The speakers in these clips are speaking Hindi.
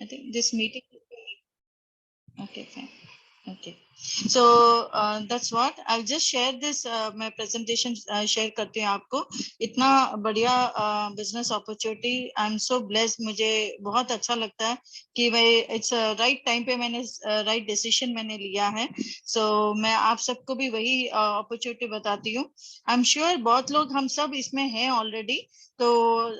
I think this meeting. Okay, fine. Okay. So that's what I'll just share this. मैं presentation share करती हूँ आपको. इतना बढ़िया business opportunity. I'm so blessed. मुझे बहुत अच्छा लगता है कि भाई it's right time पे मैंने right decision मैंने लिया है. So मैं आप सबको भी वही opportunity बताती हूँ. I'm sure बहुत लोग हम सब इसमें हैं already. तो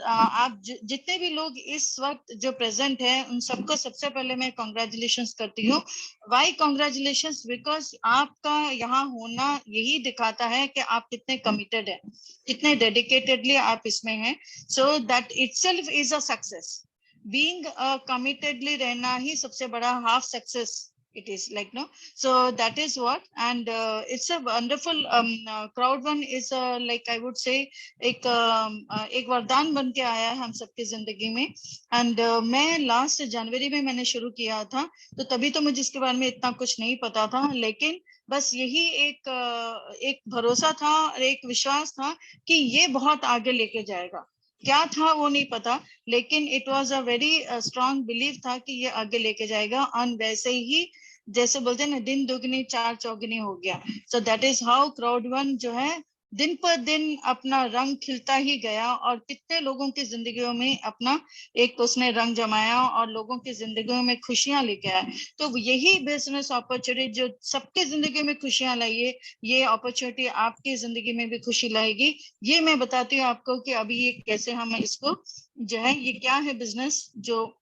आप जितने भी लोग इस वक्त जो प्रेजेंट है उन सबको सबसे पहले मैं कॉन्ग्रेचुलेशंस करती हूँ. Y congratulations? बिकॉज आपका यहाँ होना यही दिखाता है कि आप कितने कमिटेड है, कितने डेडिकेटेडली आप इसमें हैं. So that itself is a success. Being committedly रहना ही सबसे बड़ा half success it is, like, no. So that is what, and it's a wonderful crowd one is like I would say एक वरदान बन के आया है हम सबकी जिंदगी में. एंड मैं लास्ट जनवरी में मैंने शुरू किया था, तो तभी तो मुझे इसके बारे में इतना कुछ नहीं पता था, लेकिन बस यही एक भरोसा था और एक विश्वास था कि ये बहुत आगे लेके जाएगा. क्या था वो नहीं पता, लेकिन it was a very strong believe था कि ये आगे लेके जाएगा. और वैसे ही जैसे बोलते हैं ना, दिन दुगनी चार चौगुनी हो गया. सो that is how crowd one जो है दिन पर दिन अपना रंग खिलता ही गया, और कितने लोगों की जिंदगियों में अपना एक उसने रंग जमाया और लोगों की जिंदगियों में खुशियां लेके आया. तो यही बिजनेस अपॉर्चुनिटी जो सबके जिंदगी में खुशियां लाइए, ये अपॉर्चुनिटी आपकी जिंदगी में भी खुशी लाएगी. ये मैं बताती हूँ आपको कि अभी ये कैसे हम इसको जो है, ये क्या है बिजनेस जो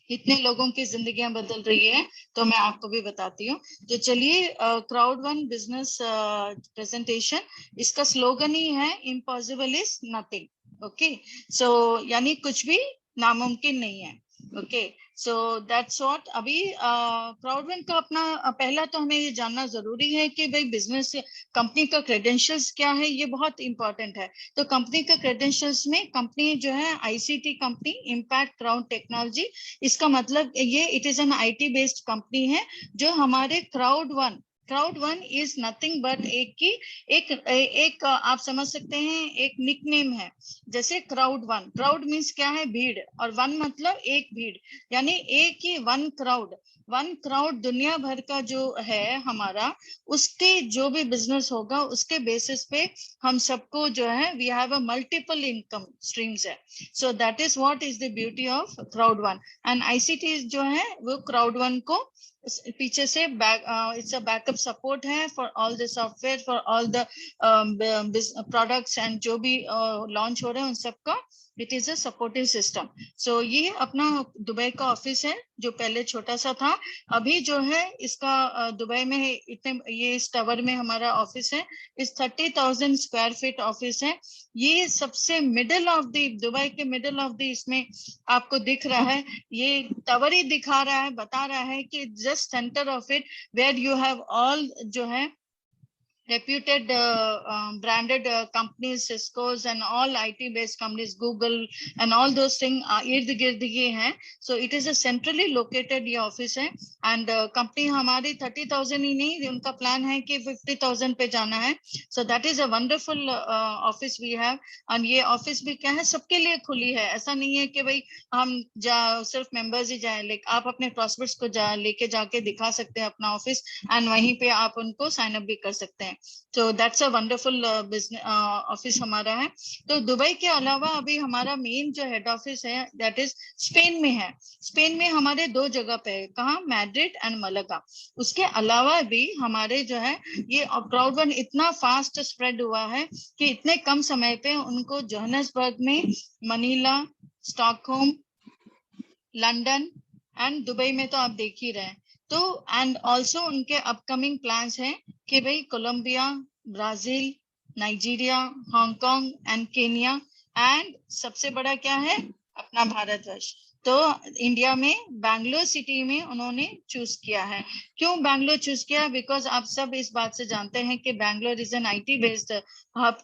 इतने लोगों की जिंदगियां बदल रही है, तो मैं आपको भी बताती हूँ. तो चलिए, क्राउड वन बिजनेस प्रेजेंटेशन, इसका स्लोगन ही है इम्पॉसिबल इज नथिंग. ओके, सो यानी कुछ भी नामुमकिन नहीं है. Okay, so that's what. अभी क्राउड वन का अपना पहला तो हमें ये जानना जरूरी है कि भाई बिजनेस कंपनी का क्रेडेंशियल्स क्या है, ये बहुत इंपॉर्टेंट है. तो कंपनी का क्रेडेंशियल्स में कंपनी जो है ICT company, impact crowd technology, इसका मतलब ये it is an IT based company है. जो हमारे crowd one is nothing but एक आप समझ सकते हैं एक निकनेम है. जैसे क्राउड मीन्स क्या है, भीड़, और वन मतलब एक भीड़, यानी एक ही वन क्राउड दुनिया भर का जो है हमारा, उसके जो भी बिजनेस होगा उसके बेसिस पे हम सबको जो है we have a multiple income streams है. So that is what is the beauty of crowd one. And ICT जो है वो क्राउड वन को पीछे से इट्स अ बैकअप सपोर्ट है for all the software, for all the products and जो भी लॉन्च हो रहे हैं उन सबका it is a supportive system. So ये अपना दुबई का ऑफिस है जो पहले छोटा सा था, अभी जो है इसका दुबई में इतने ये इस टावर में हमारा ऑफिस है. इस 30,000 स्क्वायर फीट ऑफिस है. ये सबसे मिडिल ऑफ द दुबई के मिडिल ऑफ द इसमें आपको दिख रहा है, ये टावर ही दिखा रहा है, बता रहा है कि just centre of it where you have all जो है reputed branded companies, Cisco's and all IT based companies, Google and all those things ird gird ये हैं. So it is a centrally located ये office है. And company हमारी 30,000 ही नहीं, उनका plan है कि 50,000 पे जाना है. So that is a wonderful office we have. and ये office भी क्या है, सबके लिए खुली है. ऐसा नहीं है कि भाई हम सिर्फ members ही जाएं, लेकिन आप अपने prospects को लेके जाके दिखा सकते हैं अपना office, and वहीं पे आप उनको sign up भी कर सकते हैं. तो that's a wonderful business office हमारा है. तो दुबई के अलावा अभी हमारा मेन जो हेड ऑफिस है दैट इज स्पेन में है. स्पेन में हमारे 2 जगह पे है, कहाँ, मैड्रिड एंड मलागा. उसके अलावा भी हमारे जो है ये क्राउड वन इतना फास्ट स्प्रेड हुआ है कि इतने कम समय पे उनको जोहान्सबर्ग में, Manila, Stockholm, London and Dubai में तो आप देख ही रहे हैं. तो एंड ऑल्सो उनके अपकमिंग प्लान्स हैं कि भाई Colombia, Brazil, Nigeria, Hong Kong and Kenya, and सबसे बड़ा क्या है अपना भारतवर्ष. तो इंडिया में बैंगलोर सिटी में उन्होंने चूज किया है. क्यों बैंगलोर चूज किया? बिकॉज आप सब इस बात से जानते हैं कि Bangalore is an IT based hub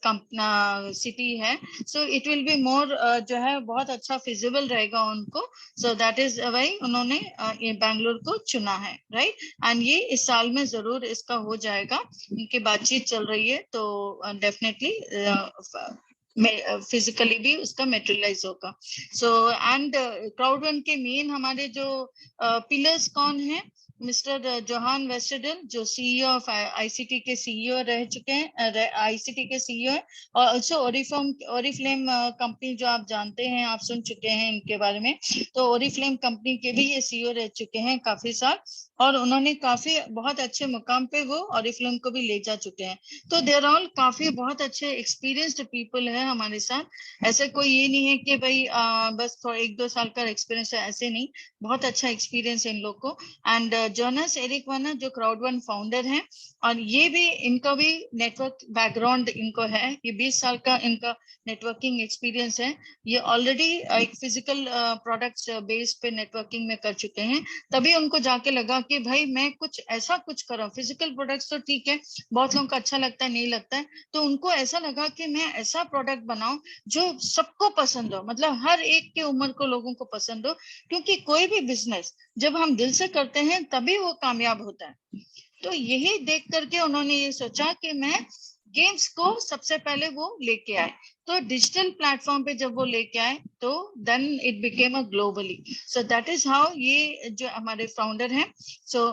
city है. So it will be more जो है बहुत अच्छा फिजिबल रहेगा उनको. सो दैट इज वाई उन्होंने ये बैंगलोर को चुना है, राइट. एंड ये इस साल में जरूर इसका हो जाएगा, उनकी बातचीत चल रही है. तो डेफिनेटली फिजिकली भी उसका मेटेरियलाइज होगा। सो एंड क्राउड के मेन हमारे जो पिलर्स कौन है, मिस्टर जोहान वेस्टरडेल जो सीईओ ऑफ आईसीटी के सीईओ रह चुके हैं, आईसीटी के सीईओ है, और ऑल्सो ओरिफ्लेम कंपनी जो आप जानते हैं, आप सुन चुके हैं इनके बारे में। तो ओरिफ्लेम कंपनी के भी ये सीईओ रह चुके हैं काफी साल, और उन्होंने काफी बहुत अच्छे मुकाम पे वो ओरिफ्लेम को भी ले जा चुके हैं। तो देर ऑल काफी बहुत अच्छे एक्सपीरियंस्ड पीपल है हमारे साथ। ऐसे कोई ये नहीं है कि भाई बस थोड़ा 1-2 साल का एक्सपीरियंस है, ऐसे नहीं, बहुत अच्छा एक्सपीरियंस है इन लोग को। एंड जोनास एरिक वाना जो क्राउड फाउंडर हैं, और ये भी इनका भी नेटवर्क बैकग्राउंड इनको है, ये 20 साल का इनका नेटवर्किंग एक्सपीरियंस है। ये ऑलरेडी एक फिजिकल प्रोडक्ट्स बेस पे नेटवर्किंग में कर चुके हैं, तभी उनको जाके लगा कि भाई मैं कुछ ऐसा कुछ कर रहा हूँ। फिजिकल प्रोडक्ट्स तो ठीक है, बहुत लोगों को अच्छा लगता है, नहीं लगता है, तो उनको ऐसा लगा कि मैं ऐसा प्रोडक्ट बनाऊं जो सबको पसंद हो, मतलब हर एक के उम्र को लोगों को पसंद हो। क्योंकि कोई भी बिजनेस जब हम दिल से करते हैं तभी वो कामयाब होता है। तो यही देख करके उन्होंने ये सोचा कि मैं गेम्स को सबसे पहले वो लेके आए। तो डिजिटल प्लेटफॉर्म पे जब वो लेके आए तो then it became a globally. So that is how ये जो हमारे फाउंडर हैं। सो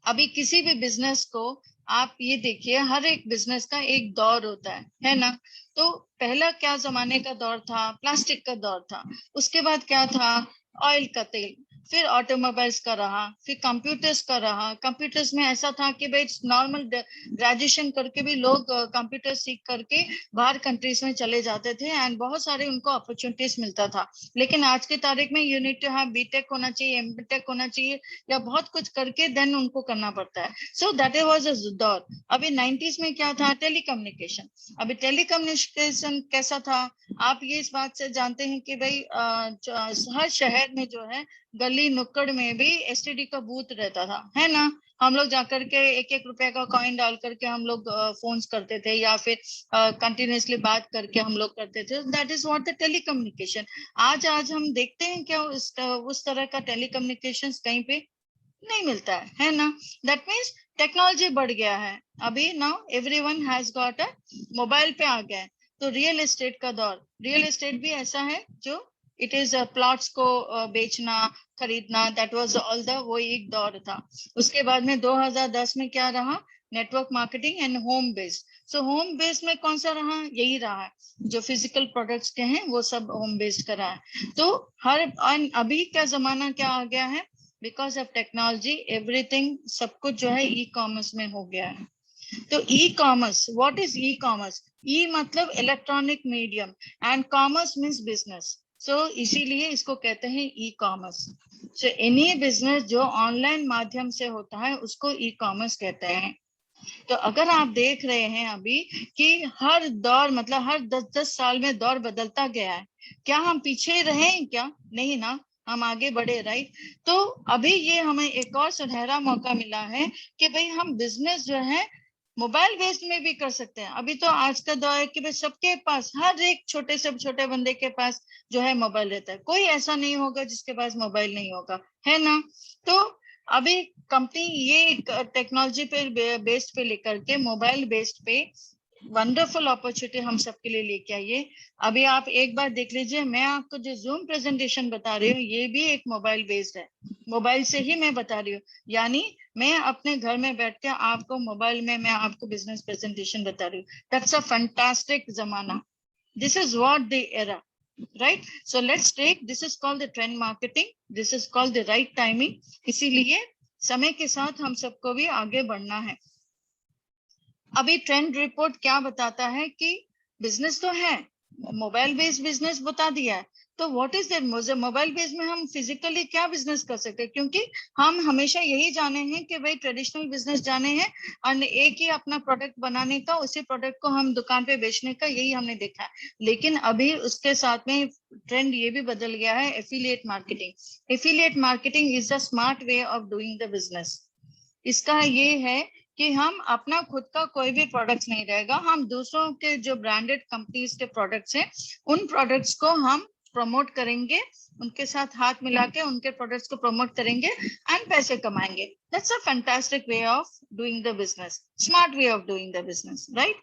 अभी किसी भी बिजनेस को आप ये देखिए, हर एक बिजनेस का एक दौर होता है ना। तो पहला क्या जमाने का दौर था, प्लास्टिक का दौर था। उसके बाद क्या था, ऑयल का तेल। फिर ऑटोमोबाइल्स का रहा, फिर कंप्यूटर्स का रहा। कंप्यूटर्स में ऐसा था कि भाई नॉर्मल ग्रेजुएशन करके भी लोग कंप्यूटर सीख करके बाहर कंट्रीज में चले जाते थे, एंड बहुत सारे उनको अपॉर्चुनिटीज मिलता था। लेकिन आज की तारीख में you need to have BTech होना चाहिए, एमटेक होना चाहिए, या बहुत कुछ करके देन उनको करना पड़ता है। सो दैट वाज अ दौर। अभी 90s में क्या था, टेलीकम्युनिकेशन। अभी टेलीकम्युनिकेशन कैसा था, आप ये इस बात से जानते हैं कि भाई हर शहर में जो है गली नुक्कड़ में भी एसटीडी का बूथ रहता था, है ना। हम लोग जाकर के 1-1 रुपए का कॉइन डाल करके हम लोग फोन्स करते थे, या फिर कंटिन्यूसली बात करके हम लोग करते थे। That is what the telecommunication. आज हम देखते हैं क्या उस तरह का टेलीकम्युनिकेशन कहीं पे नहीं मिलता है ना। दैट मीन्स टेक्नोलॉजी बढ़ गया है। अभी now everyone has got a mobile पे आ गया है। तो रियल एस्टेट का दौर, रियल एस्टेट भी ऐसा है जो इट इज प्लॉट्स को बेचना खरीदना, दैट वाज ऑल द, वो एक दौर था। उसके बाद में 2010 में क्या रहा, network marketing and home based. So home based में कौन सा रहा, यही रहा है जो फिजिकल प्रोडक्ट्स के हैं वो सब होम बेस्ड का रहा है। तो हर अभी का जमाना क्या आ गया है, बिकॉज ऑफ टेक्नोलॉजी एवरीथिंग सब कुछ जो है ई कॉमर्स में हो गया है। तो e commerce, what is e commerce, e मतलब electronic medium and commerce means business. So इसीलिए इसको कहते हैं e commerce. So any business जो ऑनलाइन माध्यम से होता है उसको ई कॉमर्स कहते हैं। तो अगर आप देख रहे हैं अभी कि हर दौर, मतलब हर 10-10 साल में दौर बदलता गया है, क्या हम पीछे रहे क्या, नहीं ना, हम आगे बढ़े, राइट। तो अभी ये हमें एक और सुनहरा मौका मिला है कि भाई हम बिजनेस जो है मोबाइल बेस्ड में भी कर सकते हैं। अभी तो आज का दौर है कि भाई सबके पास, हर एक छोटे से छोटे बंदे के पास जो है मोबाइल रहता है। कोई ऐसा नहीं होगा जिसके पास मोबाइल नहीं होगा, है ना। तो अभी कंपनी ये टेक्नोलॉजी पे बेस्ड पे लेकर के मोबाइल बेस्ड पे वंडरफुल अपॉर्चुनिटी हम सबके लिए लेके आइए। अभी आप एक बार देख लीजिए, मैं आपको जो जूम प्रेजेंटेशन बता रही हूँ ये भी एक मोबाइल बेस्ड है, मोबाइल से ही मैं बता रही हूँ। यानी मैं अपने घर में बैठ के आपको मोबाइल में मैं आपको बिजनेस प्रेजेंटेशन बता रही हूँ। दैट्स अ फैंटास्टिक जमाना। This is what the era, right? So let's take, this is called the trend marketing, this is called the right timing। इसीलिए समय के साथ हम सबको भी आगे बढ़ना है। अभी ट्रेंड रिपोर्ट क्या बताता है कि बिजनेस तो है, मोबाइल बेस्ड बिजनेस बता दिया है, तो what is that, mobile based में हम फिजिकली क्या बिजनेस कर सकते हैं। क्योंकि हम हमेशा यही जाने हैं कि भाई ट्रेडिशनल बिजनेस जाने हैं और एक ही अपना प्रोडक्ट बनाने का, उसी प्रोडक्ट को हम दुकान पे बेचने का, यही हमने देखा है। लेकिन अभी उसके साथ में ट्रेंड ये भी बदल गया है, affiliate marketing. Affiliate marketing is the smart way of doing the business. इसका ये है कि हम अपना खुद का कोई भी प्रोडक्ट्स नहीं रहेगा, हम दूसरों के जो ब्रांडेड कंपनीज के प्रोडक्ट्स हैं उन प्रोडक्ट्स को हम प्रमोट करेंगे, उनके साथ हाथ मिला के उनके प्रोडक्ट्स को प्रमोट करेंगे एंड पैसे कमाएंगे. That's a fantastic way of doing the business, smart way of doing the business, right.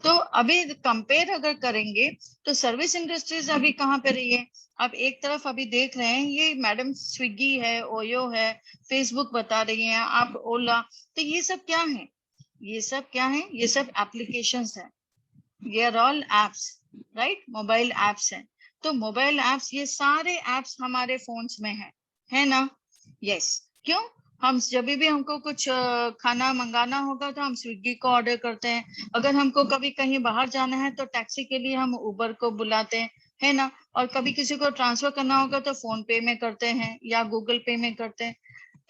तो अभी कंपेयर अगर करेंगे तो सर्विस इंडस्ट्रीज अभी कहाँ पे रही है. आप एक तरफ अभी देख रहे हैं ये मैडम स्विगी है, ओयो है, फेसबुक बता रही हैं, आप ओला. तो ये सब क्या है, ये सब क्या है, ये सब एप्लीकेशंस है, ये are all apps, right, mobile apps हैं. तो मोबाइल एप्स, ये सारे एप्स हमारे फोन्स में है ना. यस. क्यों, हम जब भी हमको कुछ खाना मंगाना होगा तो हम स्विगी को ऑर्डर करते हैं. अगर हमको कभी कहीं बाहर जाना है तो टैक्सी के लिए हम उबर को बुलाते हैं, है ना. और कभी किसी को ट्रांसफर करना होगा तो फोन पे में करते हैं या गूगल पे में करते हैं.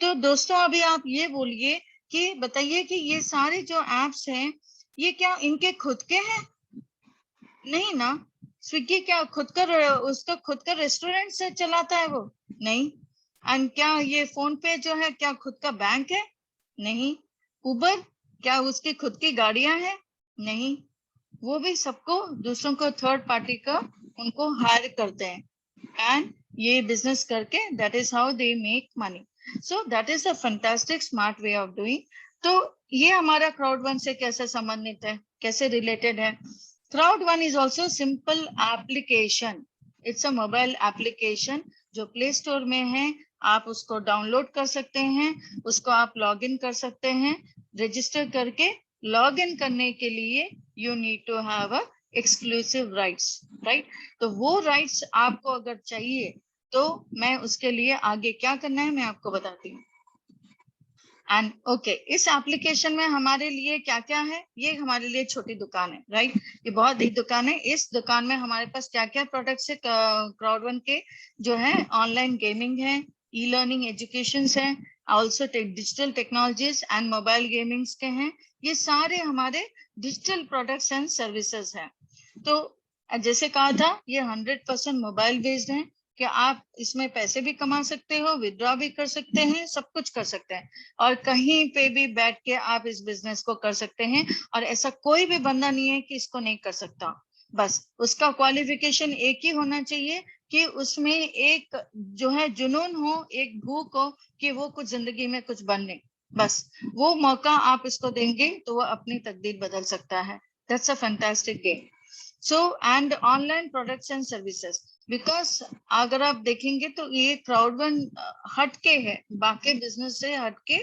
तो दोस्तों अभी आप ये बोलिए कि बताइए कि ये सारे जो एप्स हैं ये क्या इनके खुद के हैं? नहीं ना. स्विगी क्या खुद का उसका खुद का रेस्टोरेंट से चलाता है वो? नहीं. एंड क्या ये फोन पे जो है क्या खुद का बैंक है? नहीं. उबर क्या उसकी खुद की गाड़ियां हैं? नहीं. वो भी सबको दूसरों को थर्ड पार्टी का उनको हायर करते हैं एंड ये बिजनेस करके that is how they make money. So that is a fantastic smart way of doing. तो ये हमारा क्राउड वन से कैसे संबंधित है, कैसे रिलेटेड है? Crowd one is also simple application. It's a mobile application जो प्ले स्टोर में है. आप उसको डाउनलोड कर सकते हैं, उसको आप लॉग इन कर सकते हैं. रजिस्टर करके लॉग इन करने के लिए you need to have a exclusive rights, right. तो वो राइट्स आपको अगर चाहिए तो मैं उसके लिए आगे क्या करना है मैं आपको बताती हूँ. एंड ओके, इस एप्लीकेशन में हमारे लिए क्या क्या है? ये हमारे लिए छोटी दुकान है, राइट. ये बहुत बड़ी दुकान है. इस दुकान में हमारे पास क्या क्या प्रोडक्ट्स है क्राउड वन के? जो है ऑनलाइन गेमिंग है, ई लर्निंग एजुकेशन है, also digital technologies and mobile gamings के हैं. ये सारे हमारे डिजिटल प्रोडक्ट्स एंड सर्विसेज हैं. तो जैसे कहा था ये 100% मोबाइल बेस्ड है कि आप इसमें पैसे भी कमा सकते हो, विड्रॉ भी कर सकते हैं, सब कुछ कर सकते हैं और कहीं पे भी बैठ के आप इस बिजनेस को कर सकते हैं. और ऐसा कोई भी बंदा नहीं है कि इसको नहीं कर सकता. बस उसका क्वालिफिकेशन एक ही होना चाहिए कि उसमें एक जो है जुनून हो, एक भूख हो कि वो कुछ जिंदगी में कुछ बनने. बस वो मौका आप इसको देंगे तो वो अपनी तकदीर बदल सकता है. That's a fantastic game. So and online products and services, because अगर आप देखेंगे तो ये क्राउड वन हटके है, बाकी बिजनेस से हटके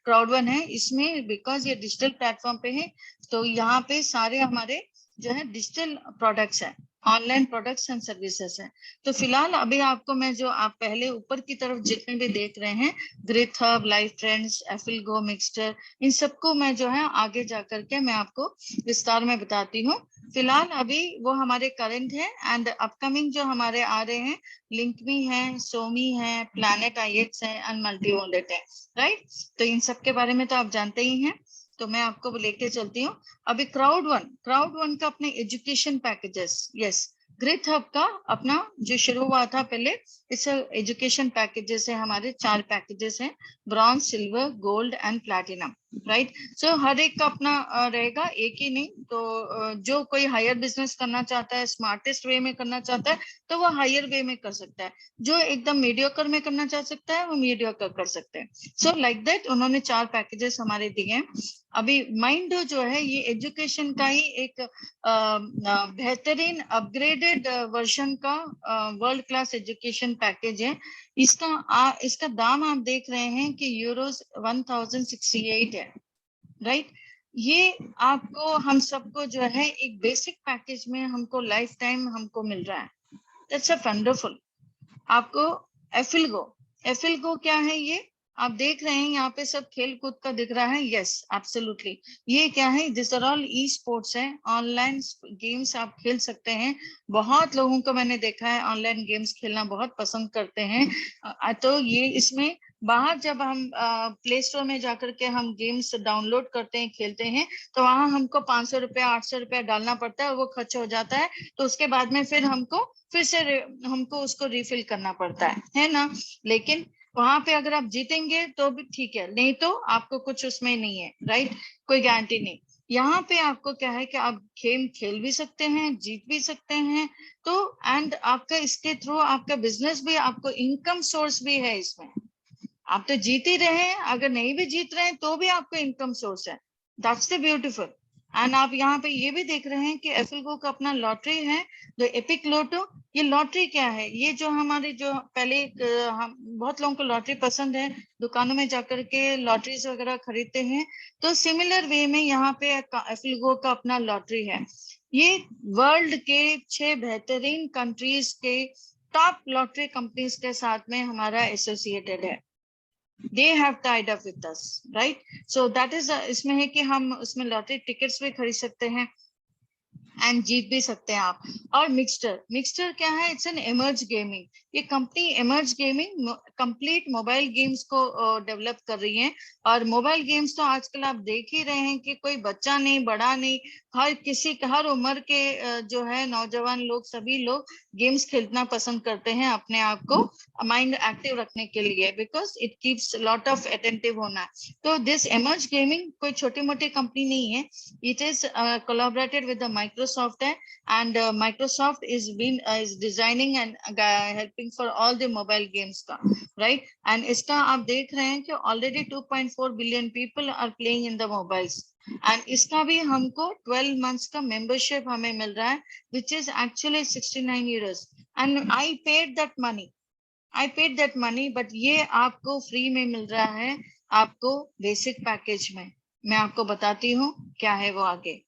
क्राउड वन है इसमें, बिकॉज ये डिजिटल प्लेटफॉर्म पे है. तो यहाँ पे सारे हमारे जो है डिजिटल प्रोडक्ट्स है, ऑनलाइन प्रोडक्ट्स एंड सर्विसेज है. तो फिलहाल अभी आपको मैं जो आप पहले ऊपर की तरफ जितने भी देख रहे हैं, ग्रिथ हब, लाइफ ट्रेंड्स, एफिल गो, मिक्सचर, इन सबको मैं जो है आगे जा करके मैं आपको विस्तार में बताती हूँ. फिलहाल अभी वो हमारे करंट है एंड अपकमिंग जो हमारे आ रहे हैं, लिंकमी है, सोमी है, प्लैनेट आईएक्स है एंड मल्टी वॉलेट है, राइट. तो इन सब के बारे में तो आप जानते ही हैं. तो मैं आपको लेके चलती हूँ अभी क्राउड वन का अपने एजुकेशन पैकेजेस. यस, ग्रिथ हब का अपना जो शुरू हुआ था पहले, इस एजुकेशन पैकेजेस है हमारे 4 पैकेजेस हैं, bronze, silver, gold and platinum, right. So हर एक का अपना रहेगा, एक ही नहीं. तो जो कोई हायर बिजनेस करना चाहता है, स्मार्टेस्ट वे में करना चाहता है तो वो हायर वे में कर सकता है. जो एकदम मीडियोकर में करना चाह सकता है वो मीडियोकर कर सकते हैं. सो लाइक दैट उन्होंने 4 पैकेजेस हमारे दिए हैं. अभी माइंडो जो है ये एजुकेशन का ही एक बेहतरीन अपग्रेडेड वर्जन का वर्ल्ड क्लास एजुकेशन पैकेज है. इसका दाम आप देख रहे हैं कि यूरोज 1068 है, राइट. ये आपको हम सबको जो है एक बेसिक पैकेज में हमको लाइफ टाइम हमको मिल रहा है. That's a wonderful. आपको एफिल गो क्या है? ये आप देख रहे हैं यहाँ पे सब खेल कूद का दिख रहा है. Yes, absolutely. ये क्या है? This are all esports है, ऑनलाइन गेम्स आप खेल सकते हैं. बहुत लोगों को मैंने देखा है ऑनलाइन गेम्स खेलना बहुत पसंद करते हैं. तो ये इसमें बाहर जब हम प्ले स्टोर में जाकर के हम गेम्स डाउनलोड करते हैं, खेलते हैं, तो वहां हमको 500 रुपया 800 रुपया डालना पड़ता है, वो खर्च हो जाता है. तो उसके बाद में फिर फिर से हमको उसको रिफिल करना पड़ता है ना. लेकिन वहां पे अगर आप जीतेंगे तो भी ठीक है, नहीं तो आपको कुछ उसमें नहीं है, राइट. कोई गारंटी नहीं. यहाँ पे आपको क्या है कि आप गेम खेल भी सकते हैं, जीत भी सकते हैं, तो एंड आपका इसके थ्रू आपका बिजनेस भी, आपको इनकम सोर्स भी है इसमें। आप तो जीत ही रहे हैं, अगर नहीं भी जीत रहे हैं तो भी आपको इनकम सोर्स है। That's the beautiful. एंड आप यहाँ पे ये भी देख रहे हैं कि एफिलगो का अपना लॉटरी है, जो एपिक लोटो। ये लॉटरी क्या है, ये जो हमारे जो पहले हम बहुत लोगों को लॉटरी पसंद है, दुकानों में जाकर के लॉटरीज वगैरह खरीदते हैं, तो सिमिलर वे में यहाँ पे एफिलगो का अपना लॉटरी है। ये वर्ल्ड के 6 बेहतरीन कंट्रीज के टॉप लॉटरी कंपनीज के साथ में हमारा एसोसिएटेड है। they have tied up with us, right? So that is इसमें है कि हम उसमें लॉटरी टिकट्स भी खरीद सकते हैं एंड जीत भी सकते हैं आप। और मिक्सटर क्या है, इट्स एन एमर्ज गेमिंग। ये company emerge gaming complete mobile games को डेवलप कर रही है। और मोबाइल गेम्स तो आजकल आप देख ही रहे हैं कि कोई बच्चा नहीं, बड़ा नहीं, हर उम्र के जो है नौजवान लोग, सभी लोग गेम्स खेलना पसंद करते हैं अपने आप को माइंड एक्टिव रखने के लिए, because it keeps lot of attentive होना। तो दिस एमर्ज गेमिंग कोई छोटी मोटी कंपनी नहीं है, it is collaborated with the Microsoft and Microsoft is designing and helping for all the mobile games का, right? And इसका आप देख रहे हैं कि already 2.4 billion people are playing in the mobiles, and इसका भी हमको 12 months का membership हमें मिल रहा है, which is actually 69 euros, and I paid that money, but ये आपको फ्री में मिल रहा है, आपको बेसिक पैकेज में। मैं आपको बताती हूँ क्या है वो आगे।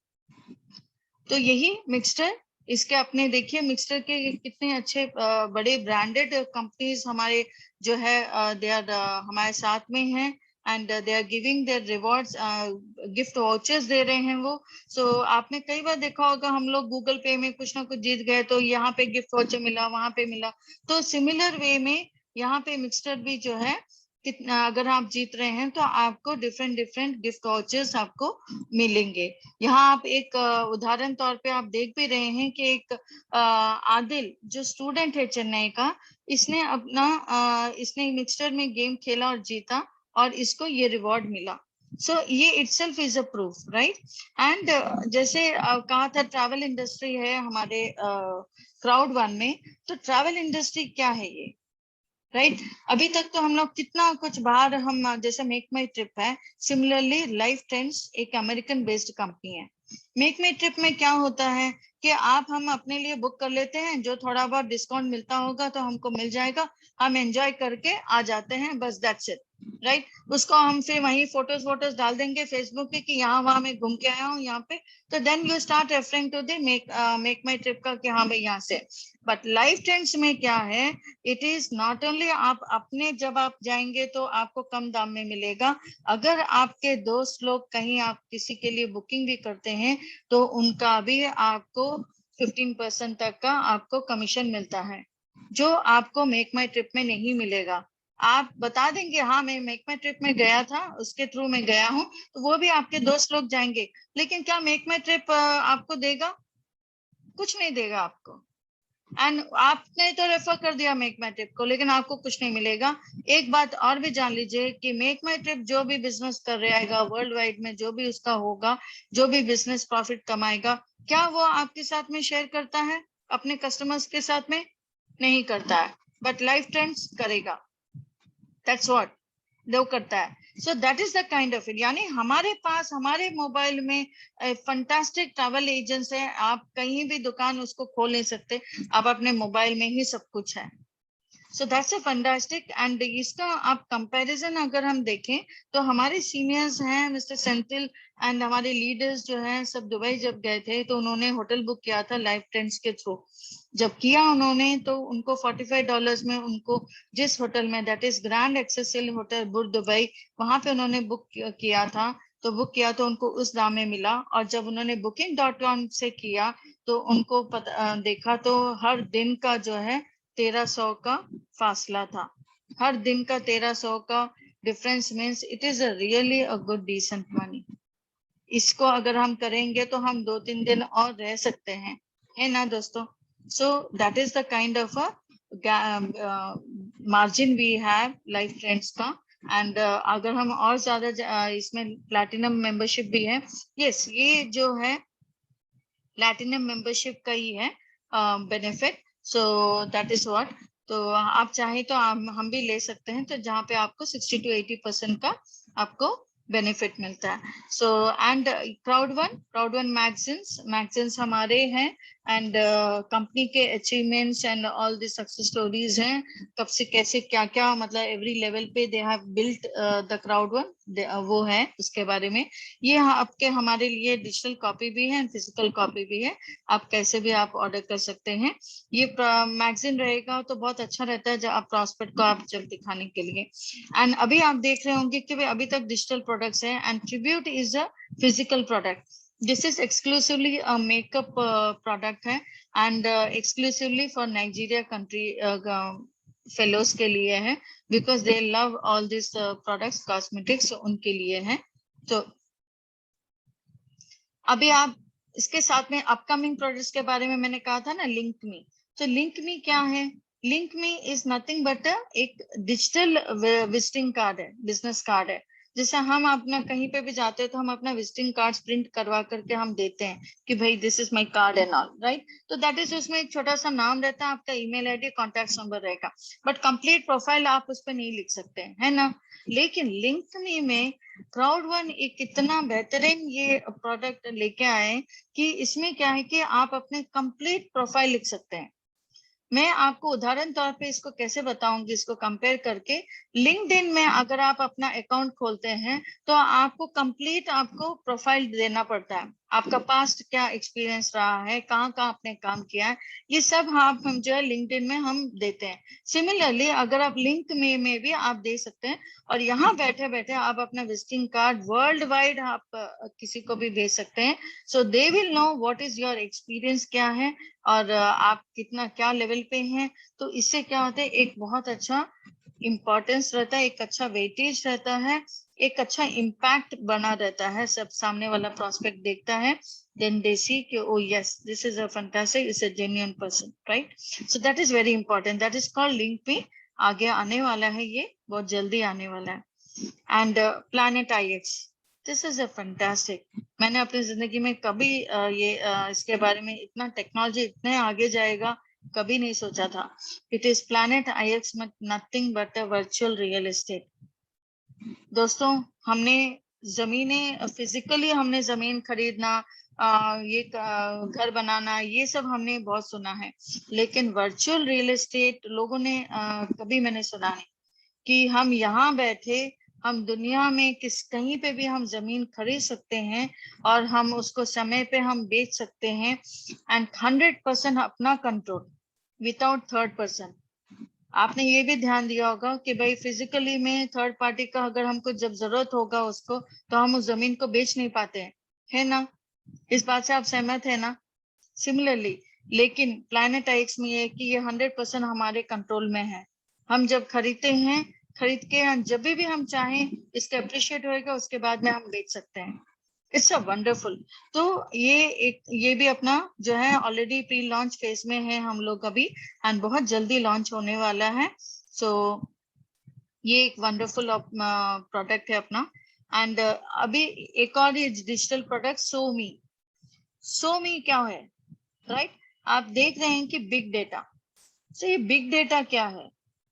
तो यही मिक्सटर, इसके अपने देखिए मिक्सटर के कितने अच्छे बड़े ब्रांडेड कंपनीज हमारे जो है दे आर हमारे साथ में हैं, and they are giving their rewards, gift vouchers दे रहे हैं वो। सो आपने कई बार देखा होगा, हम लोग गूगल पे में कुछ ना कुछ जीत गए तो यहाँ पे गिफ्ट वाउचर मिला, वहां पे मिला। तो सिमिलर वे में यहाँ पे मिक्सटर भी जो है, कितना अगर आप जीत रहे हैं तो आपको डिफरेंट गिफ्ट वाउचर्स आपको मिलेंगे। यहाँ आप एक उदाहरण तौर पे आप देख भी रहे हैं कि एक आदिल जो स्टूडेंट है चेन्नई का, इसने मिक्सचर में गेम खेला और जीता, और इसको ये रिवॉर्ड मिला। सो ये itself is a proof, right? And जैसे कहा था ट्रैवल इंडस्ट्री है हमारे क्राउड वन में, तो ट्रैवल इंडस्ट्री क्या है ये, राइट? अभी तक तो हम लोग कितना कुछ बाहर, हम जैसे मेक माई ट्रिप है, सिमिलरली लाइफ ट्रेंड्स एक अमेरिकन बेस्ड कंपनी है। मेक माई ट्रिप में क्या होता है कि हम अपने लिए बुक कर लेते हैं, जो थोड़ा बहुत डिस्काउंट मिलता होगा तो हमको मिल जाएगा, हम एंजॉय करके आ जाते हैं, बस दैट्स इट, राइट? उसको हम फिर वही फोटोज डाल देंगे फेसबुक पे कि यहाँ वहां मैं घूम के आया हूँ यहाँ पे, तो then you start referring to the MakeMyTrip का कि हाँ भाई यहाँ से। बट लाइफ ट्रेंड्स में क्या है, इट इज नॉट ओनली आप अपने, जब आप जाएंगे तो आपको कम दाम में मिलेगा, अगर आपके दोस्त लोग कहीं आप किसी के लिए बुकिंग भी करते हैं तो उनका भी आपको 15% तक का आपको कमीशन मिलता है, जो आपको मेक माई ट्रिप में नहीं मिलेगा। आप बता देंगे हाँ मैं मेक माई ट्रिप में गया था, उसके थ्रू मैं गया हूँ, तो वो भी आपके दोस्त लोग जाएंगे, लेकिन क्या मेक माई ट्रिप आपको देगा? कुछ नहीं देगा आपको। एंड आपने तो रेफर कर दिया मेक माई ट्रिप को, लेकिन आपको कुछ नहीं मिलेगा। एक बात और भी जान लीजिए कि मेक माई ट्रिप जो भी बिजनेस कर रहेगा वर्ल्ड वाइड में, जो भी उसका होगा, जो भी बिजनेस प्रॉफिट कमाएगा, क्या वो आपके साथ में शेयर करता है अपने कस्टमर्स के साथ में? नहीं करता है, बट लाइफ ट्रेंड्स करेगा। दैट्स व्हाट वो करता है। So that is the kind of it, यानी हमारे पास हमारे मोबाइल में फंटास्टिक ट्रैवल एजेंट्स है, आप कहीं भी दुकान उसको खोल नहीं सकते, आप अपने मोबाइल में ही सब कुछ है। So that's a fantastic. And इसका आप कंपैरिजन अगर हम देखें तो हमारे सीनियर्स हैं मिस्टर सेंथिल एंड हमारे लीडर्स जो हैं सब दुबई जब गए थे तो उन्होंने होटल बुक किया था लाइफ ट्रेंड्स के थ्रू। जब किया उन्होंने तो उनको $45 में, उनको जिस होटल में, that is Grand Excelsior Hotel Burj Dubai, वहां पे उन्होंने बुक किया था, तो बुक किया तो उनको उस दाम में मिला। और जब उन्होंने booking.com से किया तो उनको देखा तो हर दिन का जो है 1300 का फासला था, हर दिन का 1300 का difference, means it is a really a good decent money. इसको अगर हम करेंगे तो हम 2-3 दिन और रह सकते हैं, है ना दोस्तों? So that is the kind of a margin we have life trends का, एंड अगर हम और ज्यादा इसमें प्लैटिनम मेंबरशिप भी है, यस ये जो है प्लैटिनम मेंबरशिप का ही है benefit, so that is what. तो आप चाहे तो हम भी ले सकते हैं, तो जहाँ पे आपको 60 to 80% का आपको बेनिफिट मिलता है। So and crowd one magazines हमारे हैं, एंड कंपनी के achievements and all the success stories हैं, कब से कैसे क्या क्या, मतलब एवरी लेवल पे they have built the crowd one, वो है उसके बारे में। ये आपके हमारे लिए डिजिटल कॉपी भी है, फिजिकल कॉपी भी है, आप कैसे भी आप ऑर्डर कर सकते हैं। ये मैगजीन रहेगा तो बहुत अच्छा रहता है जब आप प्रॉस्पेक्ट को आप जब दिखाने के लिए। एंड अभी आप देख रहे होंगे कि अभी तक डिजिटल प्रोडक्ट्स है, and Tribute is a physical product. This is exclusively makeup product है, and exclusively for Nigeria country fellows के लिए है, because they love all this products cosmetics, उनके लिए है। तो अभी आप इसके साथ में अपकमिंग प्रोडक्ट्स के बारे में मैंने कहा था ना, लिंक मी। तो लिंक मी क्या है? Link me is nothing but एक डिजिटल विजिटिंग कार्ड है, बिजनेस कार्ड है। जैसे हम अपना कहीं पे भी जाते हैं तो हम अपना विजिटिंग कार्ड प्रिंट करवा करके हम देते हैं कि भाई this is my card and all, right. तो दैट इज, उसमें एक छोटा सा नाम रहता है, आपका ईमेल आईडी, कॉन्टैक्ट नंबर रहेगा, बट कंप्लीट प्रोफाइल आप उस पर नहीं लिख सकते, है ना। लेकिन लिंक मी में क्राउड वन एक इतना बेहतरीन ये प्रोडक्ट लेके आए कि इसमें क्या है कि आप अपने कंप्लीट प्रोफाइल लिख सकते हैं। मैं आपको उदाहरण तौर पे इसको कैसे बताऊंगी, इसको कंपेयर करके। लिंक्डइन में अगर आप अपना अकाउंट खोलते हैं तो आपको कंप्लीट आपको प्रोफाइल देना पड़ता है, आपका पास्ट क्या एक्सपीरियंस रहा है, कहाँ कहाँ आपने काम किया है, ये सब हम जो है लिंक्डइन में हम देते हैं। सिमिलरली अगर आप लिंक में भी आप दे सकते हैं, और यहाँ बैठे बैठे आप अपना विजिटिंग कार्ड वर्ल्ड वाइड आप किसी को भी भेज सकते हैं। So they will know what is your experience क्या है, और आप कितना क्या लेवल पे हैं। तो इससे क्या होता है, एक बहुत अच्छा इम्पोर्टेंस रहता है, एक अच्छा वेटेज रहता है, एक अच्छा इम्पैक्ट बना रहता है, सब सामने वाला प्रोस्पेक्ट देखता है, देन दे सी कि ओ yes this is a fantastic, is a genuine person, right. So that is very important, that is called link पे। आगे आने वाला है, ये बहुत जल्दी आने वाला है। And Planet IX, this is a fantastic. मैंने अपनी जिंदगी में कभी इसके बारे में, इतना टेक्नोलॉजी इतने आगे जाएगा कभी नहीं सोचा था। It is planet IX, nothing but a virtual real estate. दोस्तों, हमने जमीनें फिजिकली, हमने जमीन खरीदना, ये घर बनाना, ये सब हमने बहुत सुना है, लेकिन वर्चुअल रियल एस्टेट लोगों ने कभी मैंने सुना नहीं कि हम यहाँ बैठे, हम दुनिया में कहीं पे भी हम जमीन खरीद सकते हैं, और हम उसको समय पे हम बेच सकते हैं, एंड 100% अपना कंट्रोल, विदाउट थर्ड पर्सन। आपने ये भी ध्यान दिया होगा कि भाई फिजिकली में थर्ड पार्टी का अगर हमको जब जरूरत होगा उसको, तो हम उस जमीन को बेच नहीं पाते हैं, है ना। इस बात से आप सहमत है ना? सिमिलरली, लेकिन प्लैनेट IX में ये है कि ये 100% हमारे कंट्रोल में है। हम जब खरीदते हैं, खरीद के जब भी हम चाहें, इसके अप्रिशिएट होएगा, उसके बाद में हम बेच सकते हैं। It's a wonderful. तो ये भी अपना जो है ऑलरेडी प्री लॉन्च फेज में है हम लोग अभी, एंड बहुत जल्दी लॉन्च होने वाला है। सो ये एक वंडरफुल प्रोडक्ट है अपना। एंड अभी एक और डिजिटल प्रोडक्ट सोमी क्या है, राइट। आप देख रहे हैं कि बिग डेटा। सो ये बिग डेटा क्या है?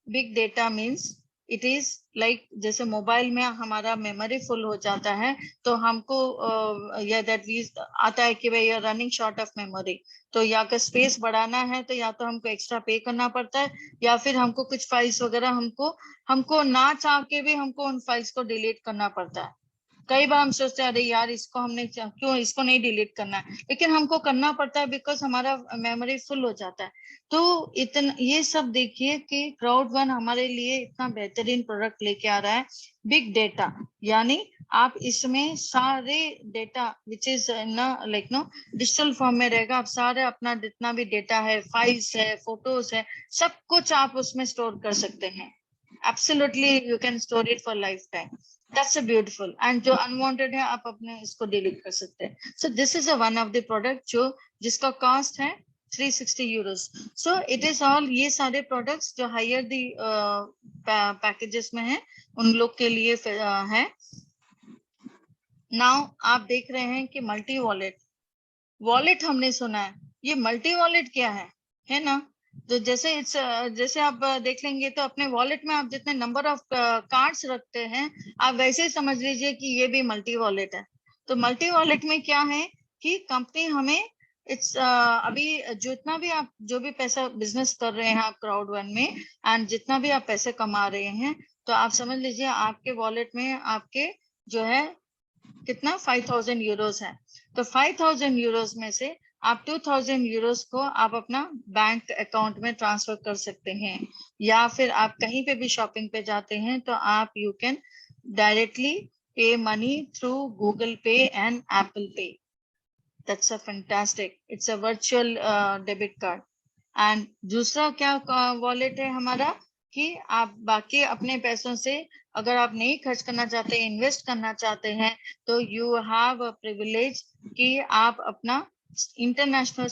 Big data means it is like, जैसे मोबाइल में हमारा मेमोरी फुल हो जाता है, तो हमको या दैट वी आता है कि भाई रनिंग शॉर्ट ऑफ मेमोरी, तो या का स्पेस बढ़ाना है तो या तो हमको एक्स्ट्रा पे करना पड़ता है, या फिर हमको कुछ फाइल्स वगैरह हमको हमको ना चाह के भी हमको उन फाइल्स को डिलीट करना पड़ता है। कई बार हम सोचते हैं अरे यार इसको हमने क्यों इसको नहीं डिलीट करना है, लेकिन हमको करना पड़ता है बिकॉज हमारा मेमोरी फुल हो जाता है। तो इतना ये सब देखिए कि क्राउड वन हमारे लिए इतना बेहतरीन प्रोडक्ट लेके आ रहा है, बिग डेटा। यानी आप इसमें सारे डेटा विच इज ना लाइक नो डिजिटल फॉर्म में रहेगा, आप सारे अपना जितना भी डेटा है, फाइल्स है, फोटोज है, सब कुछ आप उसमें स्टोर कर सकते हैं। Absolutely you can store it for life time. That's a beautiful. And जो अनवांटेड है आप अपने इसको डिलीट कर सकते हैं। So this is a one of the product जो जिसका कॉस्ट है 360 euros. So it is all ये सारे products जो higher the packages में है उन लोग के लिए है. Now आप देख रहे हैं कि मल्टी वॉलेट हमने सुना है, ये मल्टी वॉलेट क्या है ना. तो जैसे आप देख लेंगे तो अपने वॉलेट में आप जितने नंबर ऑफ कार्ड्स रखते हैं आप वैसे ही समझ लीजिए कि ये भी मल्टी वॉलेट है. तो मल्टी वॉलेट में क्या है कि कंपनी हमें अभी जितना भी आप जो भी पैसा बिजनेस कर रहे हैं आप क्राउड1 में एंड जितना भी आप पैसे कमा रहे हैं तो आप समझ लीजिए आपके वॉलेट में आपके जो है कितना 5000 यूरोस है. तो 5000 यूरोस में से आप 2000 यूरोस को आप अपना बैंक अकाउंट में ट्रांसफर कर सकते हैं, या फिर आप कहीं पे भी शॉपिंग पे जाते हैं तो आप you can directly pay money through Google पे एंड एप्पल पे. That's a fantastic, it's a virtual debit card. And दूसरा क्या वॉलेट है हमारा कि आप बाकी अपने पैसों से अगर आप नहीं खर्च करना चाहते, इन्वेस्ट करना चाहते हैं तो यू हैव अ प्रिविलेज कि आप अपना इंटरनेशनल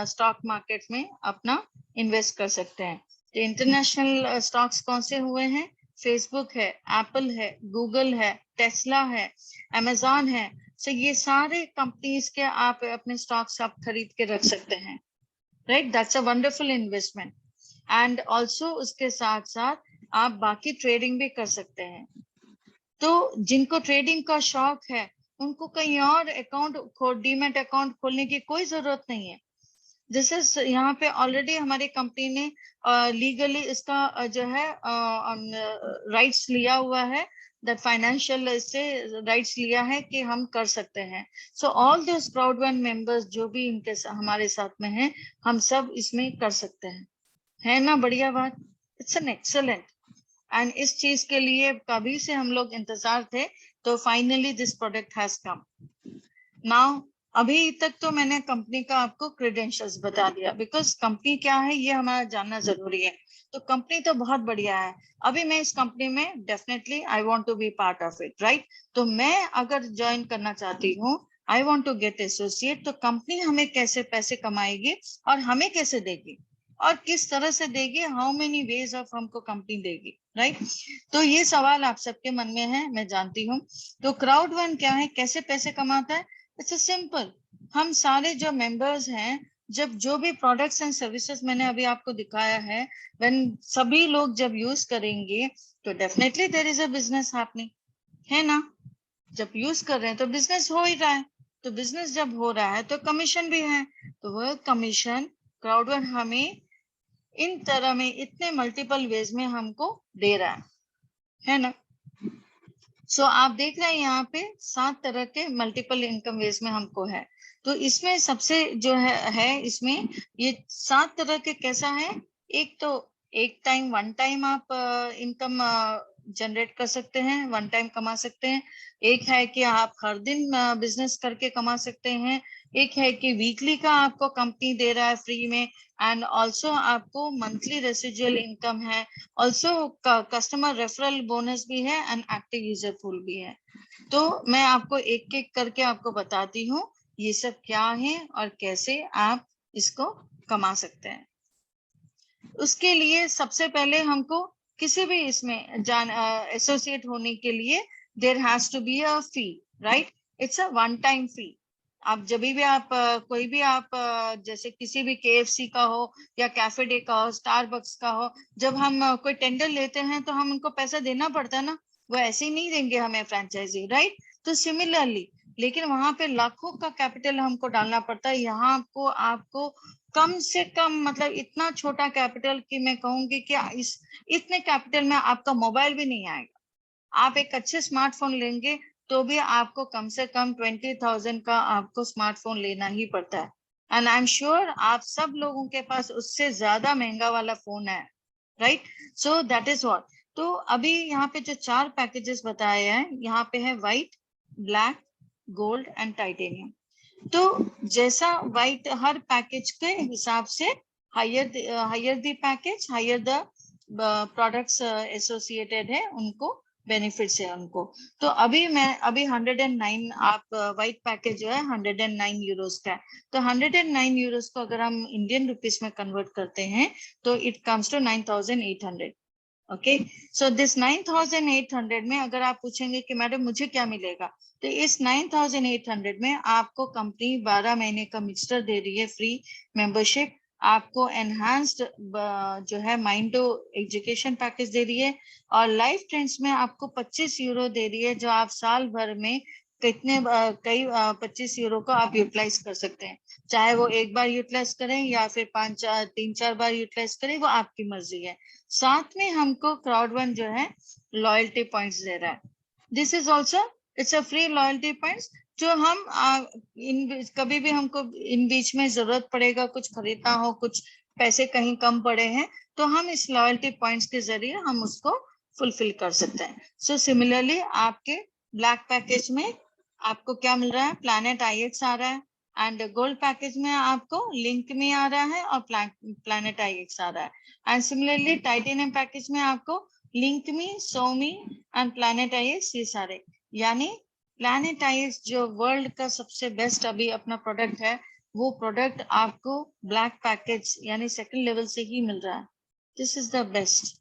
स्टॉक मार्केट में अपना इन्वेस्ट कर सकते हैं. तो इंटरनेशनल स्टॉक्स कौन से हुए हैं? फेसबुक है, एप्पल है, गूगल है, टेस्ला है, अमेजॉन है. सो ये सारे कंपनीज के आप अपने स्टॉक्स आप खरीद के रख सकते हैं. Right, that's a wonderful investment. And also उसके साथ साथ आप बाकी ट्रेडिंग भी कर सकते हैं. तो जिनको ट्रेडिंग का शौक है उनको कहीं और डीमैट अकाउंट खोलने की कोई जरूरत नहीं है. जैसे यहाँ पे ऑलरेडी हमारी कंपनी ने लीगली इसका जो है राइट्स लिया हुआ है, दैट फाइनेंशियल इससे राइट्स लिया है कि हम कर सकते हैं. सो ऑल दोस क्राउड1 मेंबर्स जो भी इनके हमारे साथ में हैं हम सब इसमें कर सकते हैं. है ना बढ़िया बात? It's an excellent. एंड इस चीज के लिए कभी से हम लोग इंतजार थे, तो finally this product has come. Now अभी तक तो मैंने कंपनी का आपको क्रेडेंशियल्स बता दिया, बिकॉज कंपनी क्या है ये हमारा जानना जरूरी है. तो कंपनी तो बहुत बढ़िया है. अभी मैं इस कंपनी में definitely I want to be part of it, right. तो मैं अगर ज्वाइन करना चाहती हूँ, I want to get associate, तो कंपनी हमें कैसे पैसे कमाएगी और हमें कैसे देगी और किस तरह से देगी, हाउ मेनी वेज ऑफ हमको कंपनी देगी, राइट. तो ये सवाल आप सबके मन में है, मैं जानती हूँ. तो क्राउड1 क्या है, कैसे पैसे कमाता है? It's simple. हम सारे जो मेंबर्स हैं, जब जो भी प्रोडक्ट्स एंड सर्विसेज मैंने अभी आपको दिखाया है, व्हेन सभी लोग जब यूज करेंगे तो definitely there is a business happening, है ना. जब यूज कर रहे हैं तो बिजनेस हो ही रहा है. तो बिजनेस जब हो रहा है तो कमीशन भी है. तो वह कमीशन क्राउड1 हमें इन तरह में इतने मल्टीपल वेज में हमको दे रहा है ना. सो आप देख रहे हैं यहाँ पे 7 तरह के मल्टीपल इनकम वेज में हमको है. तो इसमें सबसे जो है इसमें ये 7 तरह के कैसा है, एक तो एक टाइम वन टाइम आप इनकम जनरेट कर सकते हैं, वन टाइम कमा सकते हैं. एक है कि आप हर दिन बिजनेस करके कमा सकते हैं. एक है कि वीकली का आपको कंपनी दे रहा है फ्री में, एंड ऑल्सो आपको मंथली रेसिजुअल इनकम है. ऑल्सो कस्टमर रेफरल बोनस भी है एंड एक्टिव यूजर पूल भी है. तो मैं आपको एक एक करके आपको बताती हूँ ये सब क्या है और कैसे आप इसको कमा सकते हैं. उसके लिए सबसे पहले हमको किसी भी इसमें एसोसिएट होने के लिए there has to be a fee, right. It's a one time fee. आप जब भी आप कोई भी आप जैसे किसी भी KFC का हो या कैफे डे का हो, स्टारबक्स का हो, जब हम कोई टेंडर लेते हैं तो हम उनको पैसा देना पड़ता है ना. वो ऐसे ही नहीं देंगे हमें फ्रेंचाइजी, राइट. तो सिमिलरली, लेकिन वहां पे लाखों का कैपिटल हमको डालना पड़ता है. यहाँ आपको कम से कम मतलब इतना छोटा कैपिटल कि मैं कहूंगी कि इस इतने कैपिटल में आपका मोबाइल भी नहीं आएगा. आप एक अच्छे स्मार्टफोन लेंगे तो भी आपको कम से कम 20,000 का आपको स्मार्टफोन लेना ही पड़ता है. एंड आई एम श्योर आप सब लोगों के पास उससे ज्यादा महंगा वाला फोन है, right. So that is what. तो अभी यहाँ पे जो 4 पैकेजेस बताए हैं, यहाँ पे है white, black, gold and titanium. तो जैसा व्हाइट हर पैकेज के हिसाब से higher the package, higher the products associated है, उनको बेनिफिट्स है उनको। तो अभी 109 आप व्हाइट पैकेज जो है 109 यूरोस का है। तो 109 यूरोस को अगर हम इंडियन रुपीस में कन्वर्ट करते हैं तो it comes to 9800। Okay, so this 9800 में अगर आप पूछेंगे कि मैडम मुझे क्या मिलेगा, तो इस 9800 में आपको कंपनी 12 महीने का मिक्सचर दे रही है फ्री मेंबरशिप, आपको एनहांस्ड जो है माइंडो एजुकेशन पैकेज दे रही है, और लाइफ ट्रेंड्स में आपको 25 यूरो दे रही है, जो आप साल भर में कितने कई 25 यूरो को आप यूटिलाइज कर सकते हैं, चाहे वो एक बार यूटिलाइज करें या फिर 3-4 बार यूटिलाइज करें, वो आपकी मर्जी है। साथ में हमको क्राउड वन जो है लॉयल्टी पॉइंट्स दे रहा है। This is also it's a free loyalty points, जो हम कभी भी हमको इन बीच में जरूरत पड़ेगा, कुछ खरीदना हो, कुछ पैसे कहीं कम पड़े हैं, तो हम इस लॉयल्टी पॉइंट्स के जरिए हम उसको फुलफिल कर सकते हैं। सो सिमिलरली आपके ब्लैक पैकेज में आपको क्या मिल रहा है, प्लैनेट IX आ रहा है, एंड गोल्ड पैकेज में आपको लिंक में आ रहा है और प्लैनेट IX आ रहा है, एंड सिमिलरली टाइटेनियम पैकेज में आपको link me, Somi and Planet IX ये सारे, यानी प्लैनेट IX जो वर्ल्ड का सबसे बेस्ट अभी अपना प्रोडक्ट है, वो प्रोडक्ट आपको ब्लैक पैकेज यानी सेकंड लेवल से ही मिल रहा है। This is the best.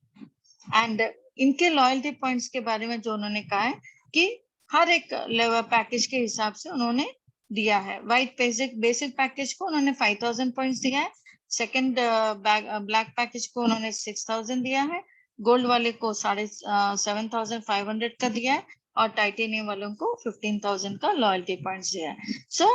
And इनके लॉयल्टी पॉइंट्स के बारे में जो उन्होंने कहा है कि हर एक लेवल पैकेज के हिसाब से उन्होंने दिया है। व्हाइट बेसिक पैकेज को उन्होंने 5000 पॉइंट्स दिया है, सेकंड ब्लैक पैकेज को उन्होंने 6000 दिया है, गोल्ड वाले को 7500 का दिया है, और टाइटेनियम वालों को 15000 का लॉयल्टी पॉइंट्स दिया है। सो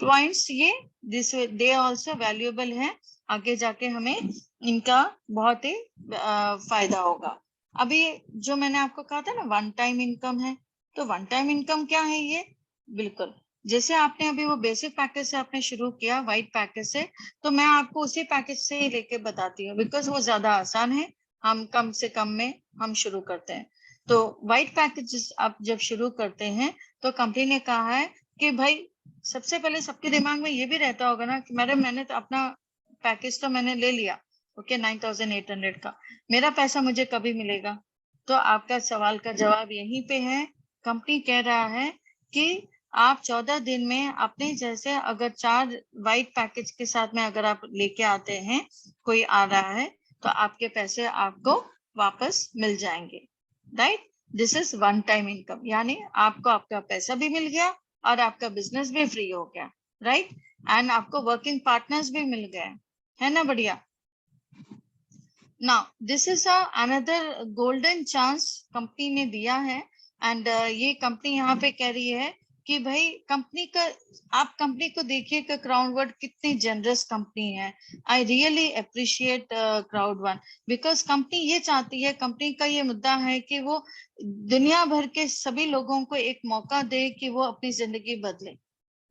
पॉइंट्स ये दिस दे आल्सो वैल्यूएबल है, आगे जाके हमें इनका बहुत ही फायदा होगा। अभी जो मैंने आपको कहा था ना वन टाइम इनकम है, तो वन टाइम इनकम क्या है ये, बिल्कुल जैसे आपने अभी वो बेसिक पैकेज से आपने शुरू किया व्हाइट पैकेज से, तो मैं आपको उसी पैकेज से ही लेके बताती हूँ, बिकॉज वो ज्यादा आसान है, हम कम से कम में हम शुरू करते हैं। तो व्हाइट पैकेज आप जब शुरू करते हैं तो कंपनी ने कहा है कि भाई सबसे पहले सबके दिमाग में ये भी रहता होगा ना कि मैडम मैंने तो अपना पैकेज तो मैंने ले लिया, ओके 9800 का, मेरा पैसा मुझे कभी मिलेगा? तो आपका सवाल का जवाब यहीं पे है। कंपनी कह रहा है कि आप 14 दिन में अपने जैसे अगर 4 व्हाइट पैकेज के साथ में अगर आप लेके आते हैं, कोई आ रहा है, तो आपके पैसे आपको वापस मिल जाएंगे, right. This is one time income, यानी आपको आपका पैसा भी मिल गया और आपका बिजनेस भी फ्री हो गया, राइट, एंड आपको वर्किंग पार्टनर्स भी मिल गए, है ना, बढ़िया। Now this is another golden chance company ने दिया है, एंड ये कंपनी यहाँ पे कह रही है कि भाई कंपनी का, आप कंपनी को देखिएगा क्राउड वन कितनी जनरस कंपनी है। I really appreciate crowd one, because company ये चाहती है, कंपनी का ये मुद्दा है कि वो दुनिया भर के सभी लोगों को एक मौका दे कि वो अपनी जिंदगी बदले,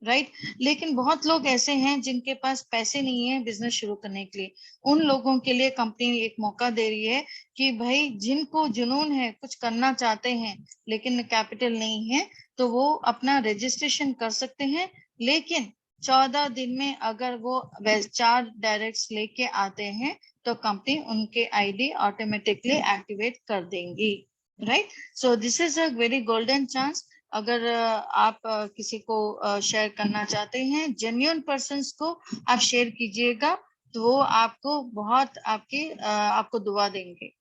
राइट। लेकिन बहुत लोग ऐसे हैं जिनके पास पैसे नहीं है बिजनेस शुरू करने के लिए, उन लोगों के लिए कंपनी एक मौका दे रही है कि भाई जिनको जुनून है, कुछ करना चाहते हैं लेकिन कैपिटल नहीं है, तो वो अपना रजिस्ट्रेशन कर सकते हैं, लेकिन 14 दिन में अगर वो 4 डायरेक्ट्स लेके आते हैं तो कंपनी उनके आईडी ऑटोमेटिकली एक्टिवेट कर देंगी, right. So this is a very golden chance. अगर आप किसी को शेयर करना चाहते हैं, जेन्युइन पर्सन्स को आप शेयर कीजिएगा, तो वो आपको बहुत आपको दुआ देंगे।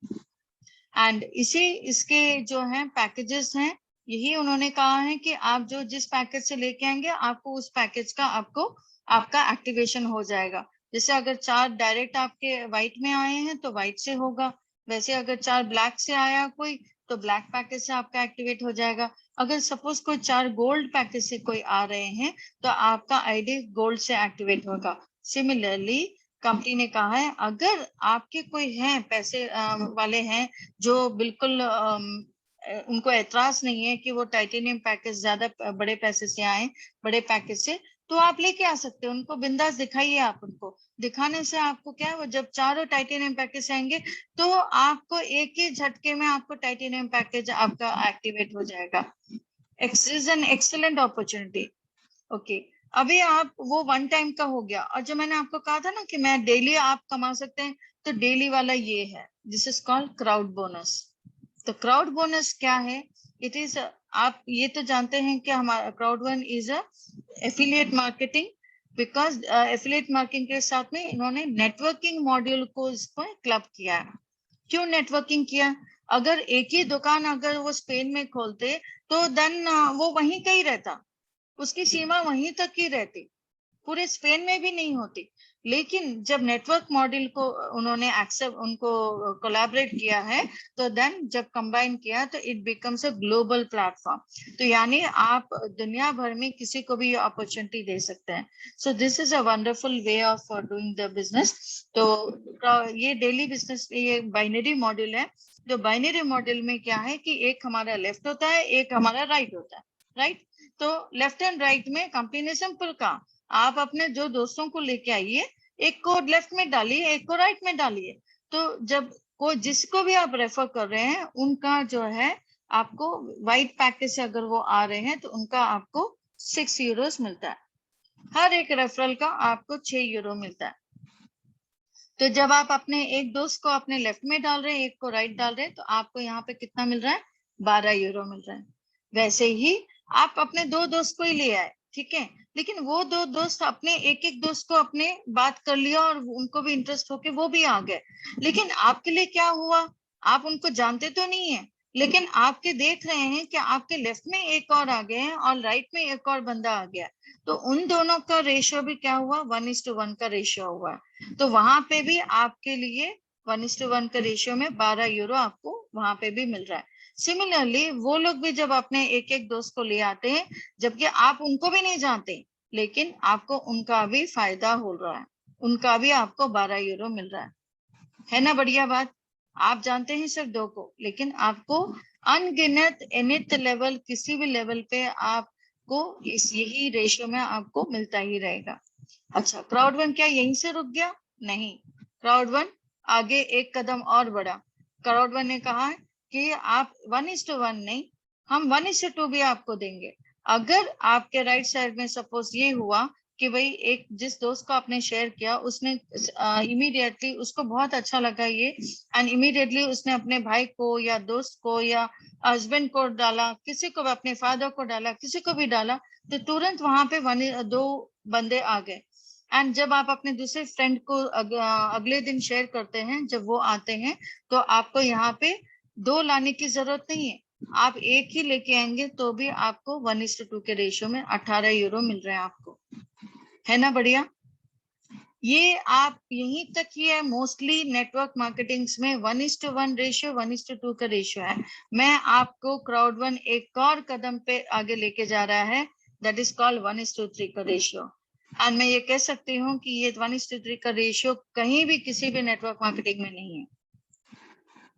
एंड इसके जो हैं पैकेजेस हैं, यही उन्होंने कहा है कि आप जो जिस पैकेज से लेके आएंगे, आपको उस पैकेज का आपका एक्टिवेशन हो जाएगा। जैसे अगर 4 डायरेक्ट आपके व्हाइट में आए हैं तो व्हाइट से होगा, वैसे अगर 4 ब्लैक से आया कोई तो ब्लैक पैकेज से आपका एक्टिवेट हो जाएगा। अगर सपोज कोई 4 गोल्ड पैकेज से कोई आ रहे हैं तो आपका आईडी गोल्ड से एक्टिवेट होगा। सिमिलरली कंपनी ने कहा है अगर आपके कोई हैं पैसे वाले हैं जो बिल्कुल उनको एतराज नहीं है कि वो टाइटेनियम पैकेज ज्यादा बड़े पैसे से आए, बड़े पैकेज से, तो आप लेके आ सकते हैं उनको, बिंदास दिखाइए। आप उनको दिखाने से आपको क्या है, वो जब चारों टाइटेनियम पैकेज आएंगे तो आपको एक ही झटके में आपको टाइटेनियम पैकेज आपका एक्टिवेट हो जाएगा। Is an excellent opportunity. Okay, अभी आप वो वन टाइम का हो गया, और जो मैंने आपको कहा था ना कि मैं डेली आप कमा सकते हैं, तो डेली वाला ये है, this is called crowd bonus. तो क्राउड बोनस क्या है? इट इज, आप ये तो जानते हैं कि हमारा crowd one is a affiliate marketing, because affiliate marketing के साथ में इन्होंने नेटवर्किंग मॉड्यूल को इसको क्लब किया है। क्यों नेटवर्किंग किया? अगर एक ही दुकान अगर वो स्पेन में खोलते तो देन वो वहीं का ही रहता, उसकी सीमा वहीं तक ही रहती, पूरे स्पेन में भी नहीं होती। लेकिन जब नेटवर्क मॉडल को उन्होंने एक्सेप्ट, उनको कोलैबोरेट किया है, तो देन जब कंबाइन किया तो it becomes a global platform. तो यानी आप दुनिया भर में किसी को भी अपॉर्चुनिटी दे सकते हैं। So this is a wonderful way of doing the business. तो ये डेली बिजनेस, ये बाइनरी मॉडल है। जो बाइनरी मॉडल में क्या है कि एक हमारा लेफ्ट होता है, एक हमारा राइट होता है, राइट। तो लेफ्ट एंड राइट में कंपनी ने सिंपल कहा, आप अपने जो दोस्तों को लेके आइए, एक को लेफ्ट में डालिए, एक को राइट में डालिए। तो जब को जिसको भी आप रेफर कर रहे हैं, उनका जो है आपको वाइट पैकेज से अगर वो आ रहे हैं तो उनका आपको 6 यूरोस मिलता है। हर एक रेफरल का आपको 6 यूरो मिलता है। तो जब आप अपने एक दोस्त को अपने लेफ्ट में डाल रहे हैं, एक को राइट डाल रहे हैं, तो आपको यहाँ पे कितना मिल रहा है? 12 यूरो मिल रहा है। वैसे ही आप अपने दो दोस्त को ही ले आए, ठीक है, लेकिन वो दो दोस्त अपने एक एक दोस्त को अपने बात कर लिया और उनको भी इंटरेस्ट होके वो भी आ गए। लेकिन आपके लिए क्या हुआ? आप उनको जानते तो नहीं है, लेकिन आपके देख रहे हैं कि आपके लेफ्ट में एक और आ गए हैं और राइट में एक और बंदा आ गया, तो उन दोनों का रेशियो भी क्या हुआ? 1:1 का रेशियो हुआ। तो वहां पे भी आपके लिए 1:1 का रेशियो में 12 यूरो आपको वहां पे भी मिल रहा है। सिमिलरली वो लोग भी जब अपने एक एक दोस्त को ले आते हैं, जबकि आप उनको भी नहीं जानते, लेकिन आपको उनका भी फायदा हो रहा है, उनका भी आपको 12 यूरो मिल रहा है ना? बढ़िया बात। आप जानते हैं सिर्फ 2 को, लेकिन आपको अनगिनत एनिथ लेवल, किसी भी लेवल पे आपको इस यही रेशियो में आपको मिलता ही रहेगा। अच्छा, क्राउड वन क्या यहीं से रुक गया? नहीं, क्राउड वन आगे एक कदम और बढ़ा। क्राउड वन ने कहा कि आप 1:1 नहीं, हम 1:2 भी आपको देंगे। अगर आपके राइट साइड में सपोज ये हुआ कि भाई एक जिस दोस्त को आपने शेयर किया, उसने इमीडिएटली उसको बहुत अच्छा लगा ये, एंड इमीडिएटली उसने अपने भाई को या दोस्त को या हस्बैंड को डाला, किसी को भी, अपने फादर को डाला, किसी को भी डाला, तो तुरंत वहां पे 2 बंदे आ गए। एंड जब आप अपने दूसरे फ्रेंड को अगले दिन शेयर करते हैं, जब वो आते हैं, तो आपको यहाँ पे 2 लाने की जरूरत नहीं है, आप एक ही लेके आएंगे तो भी आपको 1:2 के रेशियो में 18 यूरो मिल रहे हैं आपको, है ना? बढ़िया। ये आप यहीं तक ही है, मोस्टली नेटवर्क मार्केटिंग्स में 1:1 रेशियो, 1:2 का रेशियो है। मैं आपको क्राउड वन एक और कदम पे आगे लेके जा रहा है, दैट इज कॉल्ड 1:3 का रेशियो। एंड मैं ये कह सकती हूँ कि ये 1:3 का रेशियो कहीं भी किसी भी नेटवर्क मार्केटिंग में नहीं है।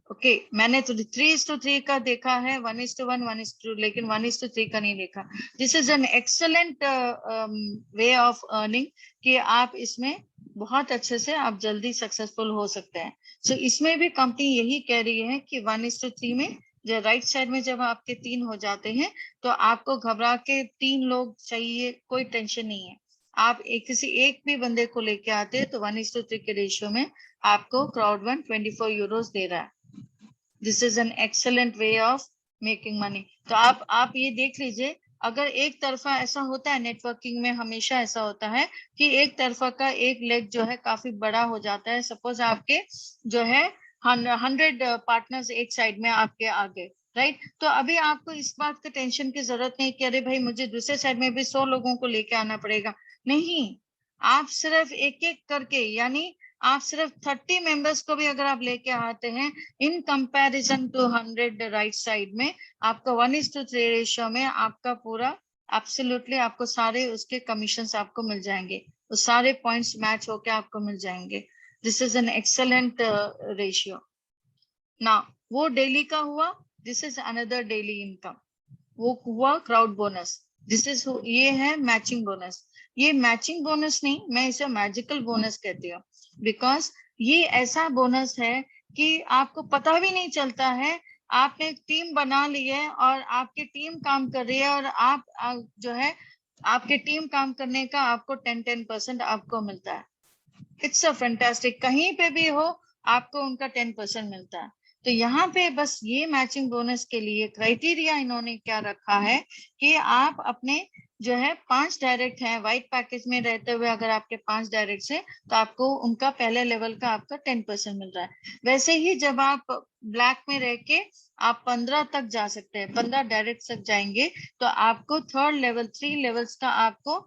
ओके, मैंने तो 3:3 का देखा है, 1:1, 1:2, लेकिन 1:3 का नहीं देखा। This is an excellent way of earning कि आप इसमें बहुत अच्छे से आप जल्दी सक्सेसफुल हो सकते हैं। सो इसमें भी कंपनी यही कह रही है कि 1:3 में जो राइट साइड में जब आपके 3 हो जाते हैं, तो आपको घबरा के 3 लोग चाहिए, कोई टेंशन नहीं है। आप किसी एक भी बंदे को लेके आते हैं तो 1:3 के रेशियो में आपको क्राउड वन 24 यूरोस दे रहा है। This is an excellent way of making money. तो आप ये देख लीजिए, अगर एक तरफा ऐसा होता है, नेटवर्किंग में हमेशा ऐसा होता है कि एक तरफा का एक लेग जो है काफी बड़ा हो जाता है। सपोज आपके जो है 100 पार्टनर्स एक साइड में आपके आगे, राइट, तो अभी आपको इस बात का टेंशन की जरूरत नहीं कि अरे भाई मुझे दूसरे साइड में भी 100 लोगों को लेके आना पड़ेगा। नहीं, आप सिर्फ एक एक करके, यानी आप सिर्फ 30 मेंबर्स को भी अगर आप लेके आते हैं, in comparison to 100 right side में, आपका 1:3 रेशियो में आपका पूरा एब्सोल्युटली आपको सारे उसके कमीशंस आपको मिल जाएंगे, वो सारे पॉइंट्स मैच होके आपको मिल जाएंगे। This is an excellent ratio ना। वो डेली का हुआ, this is another daily income. वो हुआ क्राउड बोनस, दिस इज, ये है मैचिंग बोनस। ये मैचिंग बोनस नहीं, मैं इसे मैजिकल बोनस कहती हूँ, बिकॉज ये ऐसा बोनस है कि आपको पता भी नहीं चलता है। आपने टीम बना ली है और आपकी टीम काम कर रही है, और आप जो है आपके टीम काम करने का आपको 10% आपको मिलता है। इट्स अ फैंटास्टिक, कहीं पे भी हो आपको उनका 10% मिलता है। तो यहाँ पे बस ये मैचिंग बोनस के लिए क्राइटेरिया इन्होंने क्या रखा है कि आप अपने जो है 5 डायरेक्ट हैं व्हाइट पैकेज में रहते हुए, अगर आपके 5 डायरेक्ट है तो आपको उनका पहले लेवल का आपका 10% मिल रहा है। वैसे ही जब आप ब्लैक में रह के आप 15 तक जा सकते हैं, 15 डायरेक्ट तक जाएंगे तो आपको थर्ड लेवल 3 लेवल्स का आपको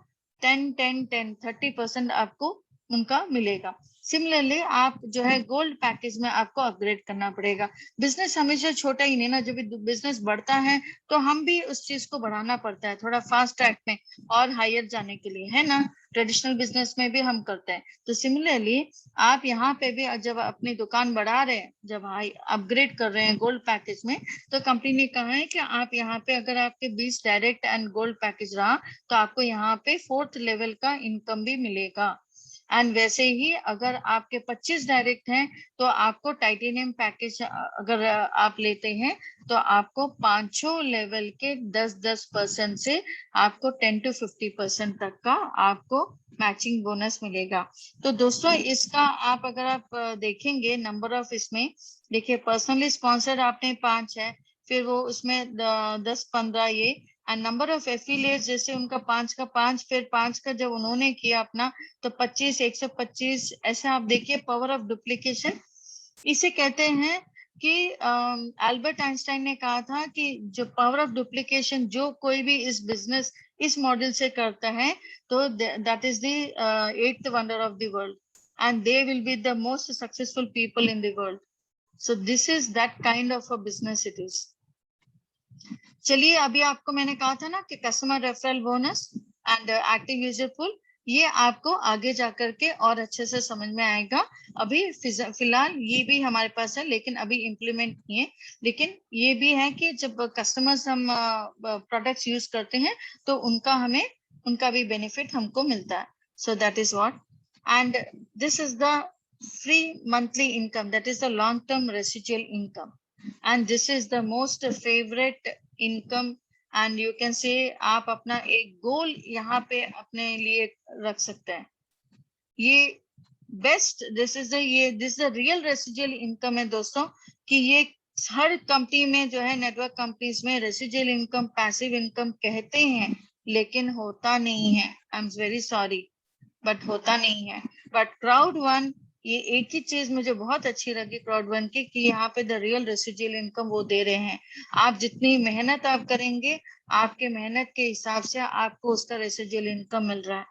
30% आपको उनका मिलेगा। सिमिलरली आप जो है गोल्ड पैकेज में आपको अपग्रेड करना पड़ेगा। बिजनेस हमेशा छोटा ही नहीं ना, जब बिजनेस बढ़ता है तो हम भी उस चीज को बढ़ाना पड़ता है थोड़ा फास्ट ट्रैक में और हायर जाने के लिए, है ना। ट्रेडिशनल बिजनेस में भी हम करते हैं। तो सिमिलरली आप यहाँ पे भी जब अपनी दुकान बढ़ा रहे हैं, जब हाई अपग्रेड कर रहे हैं गोल्ड पैकेज में, तो कंपनी ने कहा है कि आप यहाँ पे अगर आपके 20 डायरेक्ट एंड गोल्ड पैकेज रहा तो आपको यहाँ पे 4th लेवल का इनकम भी मिलेगा। एंड वैसे ही अगर आपके 25 डायरेक्ट हैं तो आपको टाइटेनियम पैकेज अगर आप लेते हैं तो आपको 5 लेवल के 10% से आपको 10 to 50% तक का आपको मैचिंग बोनस मिलेगा। तो दोस्तों इसका आप अगर आप देखेंगे नंबर ऑफ, इसमें देखिए पर्सनली स्पॉन्सर्ड आपने 5 है, फिर वो उसमें 10-15 ये, एंड नंबर ऑफ एफिलिएट्स जैसे उनका 5 का 5, फिर 5 का जब उन्होंने किया अपना तो 25, 125, ऐसे आप देखिए पावर ऑफ डुप्लीकेशन। इसे कहते हैं कि अल्बर्ट आइंस्टाइन ने कहा था कि जो पावर ऑफ डुप्लीकेशन जो कोई भी इस बिजनेस इस मॉडल से करता है तो that is the 8th wonder of the world and they will be the most successful people in the world. So this is that kind of a business it is. चलिए अभी आपको मैंने कहा था ना कि customer referral bonus and active user pool, ये आपको आगे जाकर के और अच्छे से समझ में आएगा। अभी फिलहाल ये भी हमारे पास है लेकिन अभी इम्प्लीमेंट नहीं है, लेकिन ये भी है कि जब कस्टमर्स हम प्रोडक्ट्स यूज करते हैं तो उनका भी बेनिफिट हमको मिलता है। So that is what, and this is the free monthly income, that is the long term residual income, and this is the most favourite income. And you can say आप अपना एक गोल यहाँ पे अपने लिए रख सकते हैं। ये best, this is the real residual income है दोस्तों, कि ये हर कंपनी में जो है नेटवर्क कंपनीज में रेसिडुअल इनकम पैसिव इनकम कहते हैं लेकिन होता नहीं है। I am very sorry but होता नहीं है। बट क्राउड वन, ये एक ही चीज मुझे बहुत अच्छी लगी क्राउड वन की कि यहाँ पे द रियल रेसिडुअल इनकम वो दे रहे हैं। आप जितनी मेहनत आप करेंगे आपके मेहनत के हिसाब से आपको उसका रेसिडुअल इनकम मिल रहा है।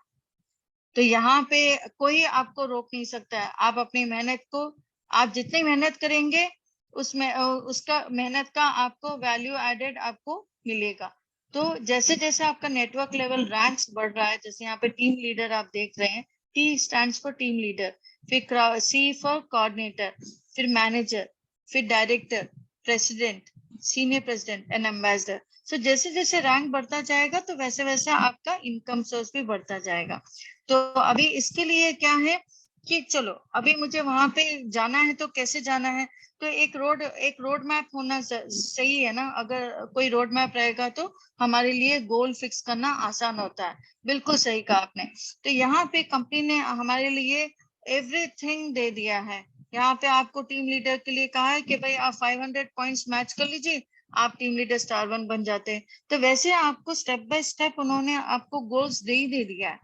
तो यहाँ पे कोई आपको रोक नहीं सकता है। आप अपनी मेहनत को, आप जितनी मेहनत करेंगे उसमें उसका मेहनत का आपको वैल्यू एडेड आपको मिलेगा। तो जैसे जैसे आपका नेटवर्क लेवल रैंक्स बढ़ रहा है, जैसे यहाँ पे टीम लीडर आप देख रहे हैं, T stands for team leader, फिर सी फॉर कोऑर्डिनेटर, फिर मैनेजर, फिर director, president, senior president and ambassador. So जैसे जैसे रैंक बढ़ता जाएगा तो वैसे वैसे आपका इनकम सोर्स भी बढ़ता जाएगा। तो अभी इसके लिए क्या है कि चलो अभी मुझे वहां पे जाना है तो कैसे जाना है, तो एक रोड मैप होना सही है ना। अगर कोई रोड मैप रहेगा तो हमारे लिए गोल फिक्स करना आसान होता है। बिल्कुल सही कहा आपने। तो यहाँ पे कंपनी ने हमारे लिए एवरीथिंग दे दिया है। यहाँ पे आपको टीम लीडर के लिए कहा है कि भाई आप 500 पॉइंट्स मैच कर लीजिए, आप टीम लीडर स्टार 1 बन जाते हैं। तो वैसे आपको स्टेप बाय स्टेप उन्होंने आपको गोल्स दे दिया है,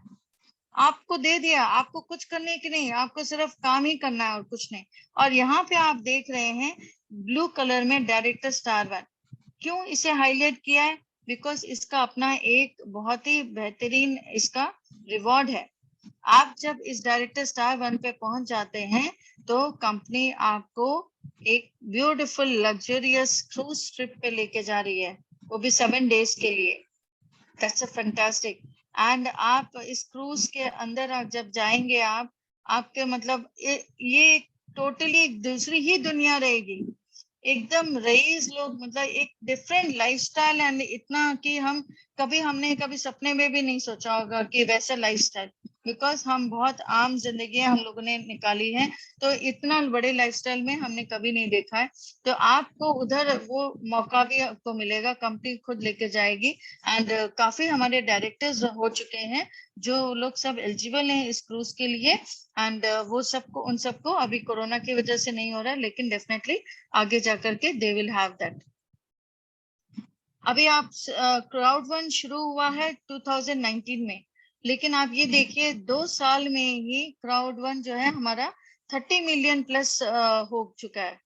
आपको दे दिया, आपको कुछ करने की नहीं, आपको सिर्फ काम ही करना है और कुछ नहीं। और यहाँ पे आप देख रहे हैं ब्लू कलर में डायरेक्टर स्टार 1, क्यों इसे हाईलाइट किया है? बिकॉज इसका अपना एक बहुत ही बेहतरीन इसका रिवॉर्ड है। आप जब इस डायरेक्टर स्टार 1 पे पहुंच जाते हैं तो कंपनी आपको एक ब्यूटीफुल लग्जरियस क्रूज ट्रिप पे लेके जा रही है, वो भी 7 डेज के लिए। That's a fantastic. एंड आप इस क्रूज के अंदर आप जब जाएंगे आपके मतलब ये टोटली दूसरी ही दुनिया रहेगी, एकदम रईस लोग, मतलब एक डिफरेंट लाइफस्टाइल। एंड इतना कि हमने कभी सपने में भी नहीं सोचा होगा कि वैसा लाइफस्टाइल बिकॉज हम बहुत आम जिंदगी हम लोगों ने निकाली है, तो इतना बड़े लाइफस्टाइल में हमने कभी नहीं देखा है। तो आपको उधर वो मौका भी आपको मिलेगा, कंपनी खुद लेके जाएगी। एंड काफी हमारे डायरेक्टर्स हो चुके हैं जो लोग सब एलिजिबल हैं इस क्रूज के लिए। एंड वो सबको, उन सबको अभी कोरोना की वजह से नहीं हो रहा है, लेकिन डेफिनेटली आगे जाकर के दे विल हैव दैट। अभी आप क्राउड वन शुरू हुआ है 2019 में, लेकिन आप ये देखिए 2 साल में ही क्राउड वन जो है हमारा 30 मिलियन प्लस हो चुका है।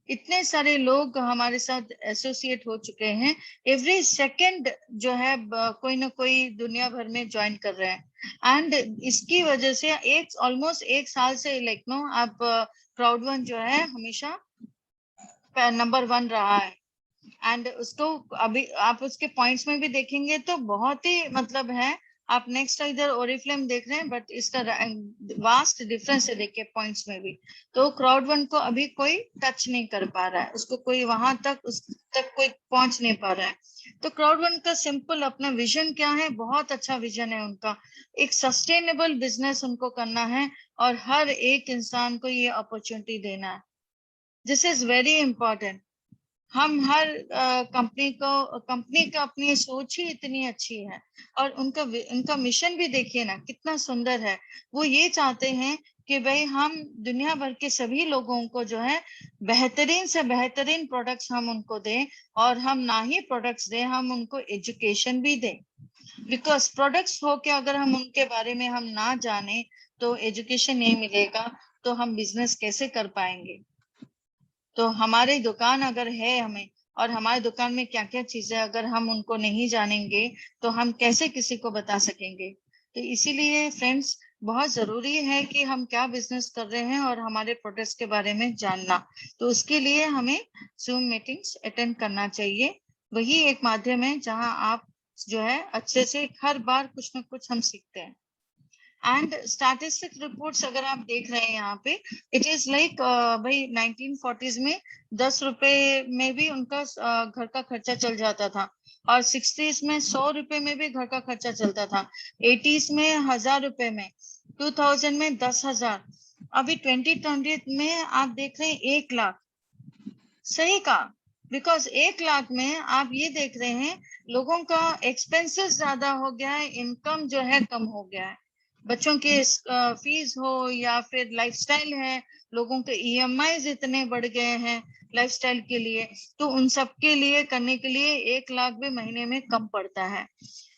इतने सारे लोग हमारे साथ एसोसिएट हो चुके हैं। एवरी सेकंड जो है कोई ना कोई दुनिया भर में ज्वाइन कर रहे हैं। एंड इसकी वजह से एक ऑलमोस्ट 1 साल से लाइक नो आप क्राउड वन जो है हमेशा नंबर 1 रहा है। एंड उसको अभी आप उसके पॉइंट्स में भी देखेंगे तो बहुत ही मतलब है। आप नेक्स्ट इधर ओरिफ्लेम देख रहे हैं, बट इसका वास्ट डिफरेंस है देखिए पॉइंट्स में भी। तो क्राउड वन को अभी कोई टच नहीं कर पा रहा है, उसको कोई वहां तक उस तक कोई पहुंच नहीं पा रहा है। तो क्राउड वन का सिंपल अपना विजन क्या है, बहुत अच्छा विजन है उनका। एक सस्टेनेबल बिजनेस उनको करना है और हर एक इंसान को ये अपॉर्चुनिटी देना है। This is very important. हम हर कंपनी का अपनी सोच ही इतनी अच्छी है, और उनका मिशन भी देखिए ना कितना सुंदर है। वो ये चाहते हैं कि भाई हम दुनिया भर के सभी लोगों को जो है बेहतरीन से बेहतरीन प्रोडक्ट्स हम उनको दें, और हम ना ही प्रोडक्ट्स दें, हम उनको एजुकेशन भी दें। बिकॉज प्रोडक्ट्स हो के अगर हम उनके बारे में हम ना जाने तो एजुकेशन नहीं मिलेगा, तो हम बिजनेस कैसे कर पाएंगे। तो हमारी दुकान अगर है हमें, और हमारी दुकान में क्या क्या चीजें अगर हम उनको नहीं जानेंगे तो हम कैसे किसी को बता सकेंगे। तो इसीलिए फ्रेंड्स बहुत जरूरी है कि हम क्या बिजनेस कर रहे हैं और हमारे प्रोडक्ट्स के बारे में जानना। तो उसके लिए हमें जूम मीटिंग्स अटेंड करना चाहिए। वही एक माध्यम है जहां आप जो है अच्छे से हर बार कुछ ना कुछ हम सीखते हैं। एंड स्टैटिस्टिक रिपोर्ट्स अगर आप देख रहे हैं यहाँ पे, इट इज लाइक भाई 1940s में 10 रुपए में भी उनका घर का खर्चा चल जाता था, और 60s में 100 रुपए में भी घर का खर्चा चलता था, 80s में 1000 रुपए में, 2000 में 10,000, अभी 2020 में आप देख रहे हैं 1 लाख। सही कहा, बिकॉज 1 लाख में आप ये देख रहे हैं लोगों का एक्सपेंसेस ज्यादा हो गया है, इनकम जो है कम हो गया है। बच्चों के फीस हो या फिर लाइफस्टाइल है, लोगों के ईएमआई इतने बढ़ गए हैं लाइफस्टाइल के लिए, तो उन सब के लिए करने के लिए 1 लाख भी महीने में कम पड़ता है।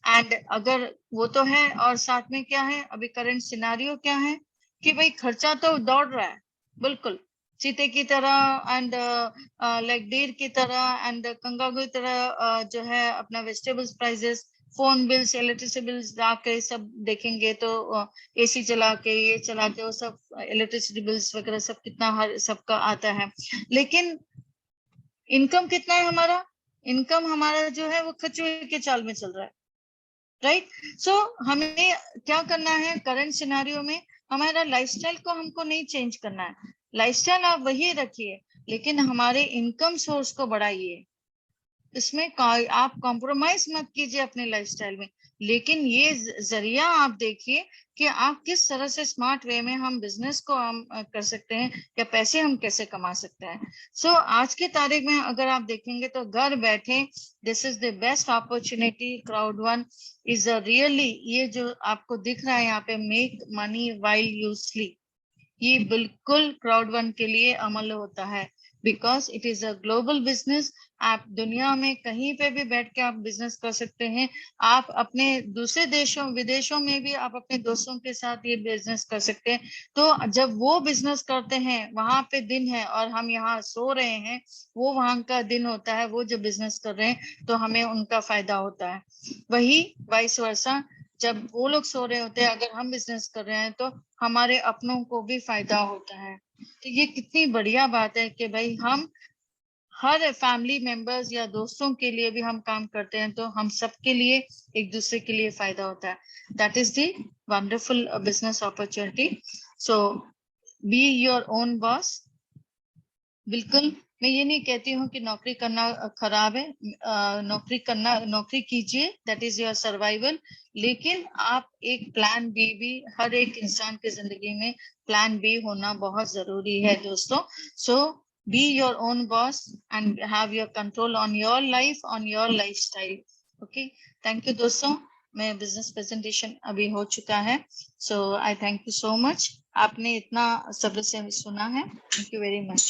एंड अगर वो तो है, और साथ में क्या है अभी करंट सिनारियो क्या है कि भाई खर्चा तो दौड़ रहा है बिल्कुल चीते की तरह, एंड लाइक डेर की तरह, एंड कंगारू की तरह जो है अपना vegetables prices, phone bills, electricity bills जाके सब देखेंगे तो एसी चला के ये चला के वो सब इलेक्ट्रिसिटी बिल्स वगैरह सब कितना हर सबका आता है। लेकिन इनकम कितना है हमारा, इनकम हमारा जो है वो खचुए के चाल में चल रहा है, राइट। सो हमें क्या करना है करंट सिनारियो में, हमारा लाइफस्टाइल को हमको नहीं चेंज करना है। लाइफस्टाइल आप वही रखिए, लेकिन हमारे इनकम सोर्स को बढ़ाइए। इसमें आप कॉम्प्रोमाइज मत कीजिए अपने लाइफस्टाइल में, लेकिन ये जरिया आप देखिए कि आप किस तरह से स्मार्ट वे में हम बिजनेस को हम कर सकते हैं, या पैसे हम कैसे कमा सकते हैं। सो आज की तारीख में अगर आप देखेंगे तो घर बैठे this is the best opportunity. Crowd one is a really, ये जो आपको दिख रहा है यहाँ पे make money while you sleep, ये बिल्कुल क्राउड वन के लिए अमल होता है, because it is a global business. आप दुनिया में कहीं पे भी बैठ के आप बिजनेस कर सकते हैं। आप अपने दूसरे देशों विदेशों में भी आप अपने दोस्तों के साथ ये बिजनेस कर सकते हैं। तो जब वो बिजनेस करते हैं वहां पे दिन है और हम यहाँ सो रहे हैं, वो वहां का दिन होता है, वो जो बिजनेस कर रहे हैं तो हमें उनका फायदा होता है। वही वाइस वर्सा, जब वो लोग सो रहे होते हैं अगर हम बिजनेस कर रहे हैं तो हमारे अपनों को भी फायदा होता है। तो ये कितनी बढ़िया बात है कि भाई हम हर फैमिली मेंबर्स या दोस्तों के लिए भी हम काम करते हैं तो हम सबके लिए एक दूसरे के लिए फायदा होता है। That is the wonderful business opportunity. So be your own boss, बिल्कुल मैं ये नहीं कहती हूँ कि नौकरी करना खराब है, नौकरी कीजिए, दैट इज योर सर्वाइवल, लेकिन आप एक प्लान बी भी, हर एक इंसान की जिंदगी में प्लान बी होना बहुत जरूरी है दोस्तों। So be your own boss and have your control on your life, on your lifestyle. Okay, thank you दोस्तों। मैं बिजनेस प्रेजेंटेशन अभी हो चुका है। So I thank you so much, आपने इतना सब्र से सुना है। Thank you very much.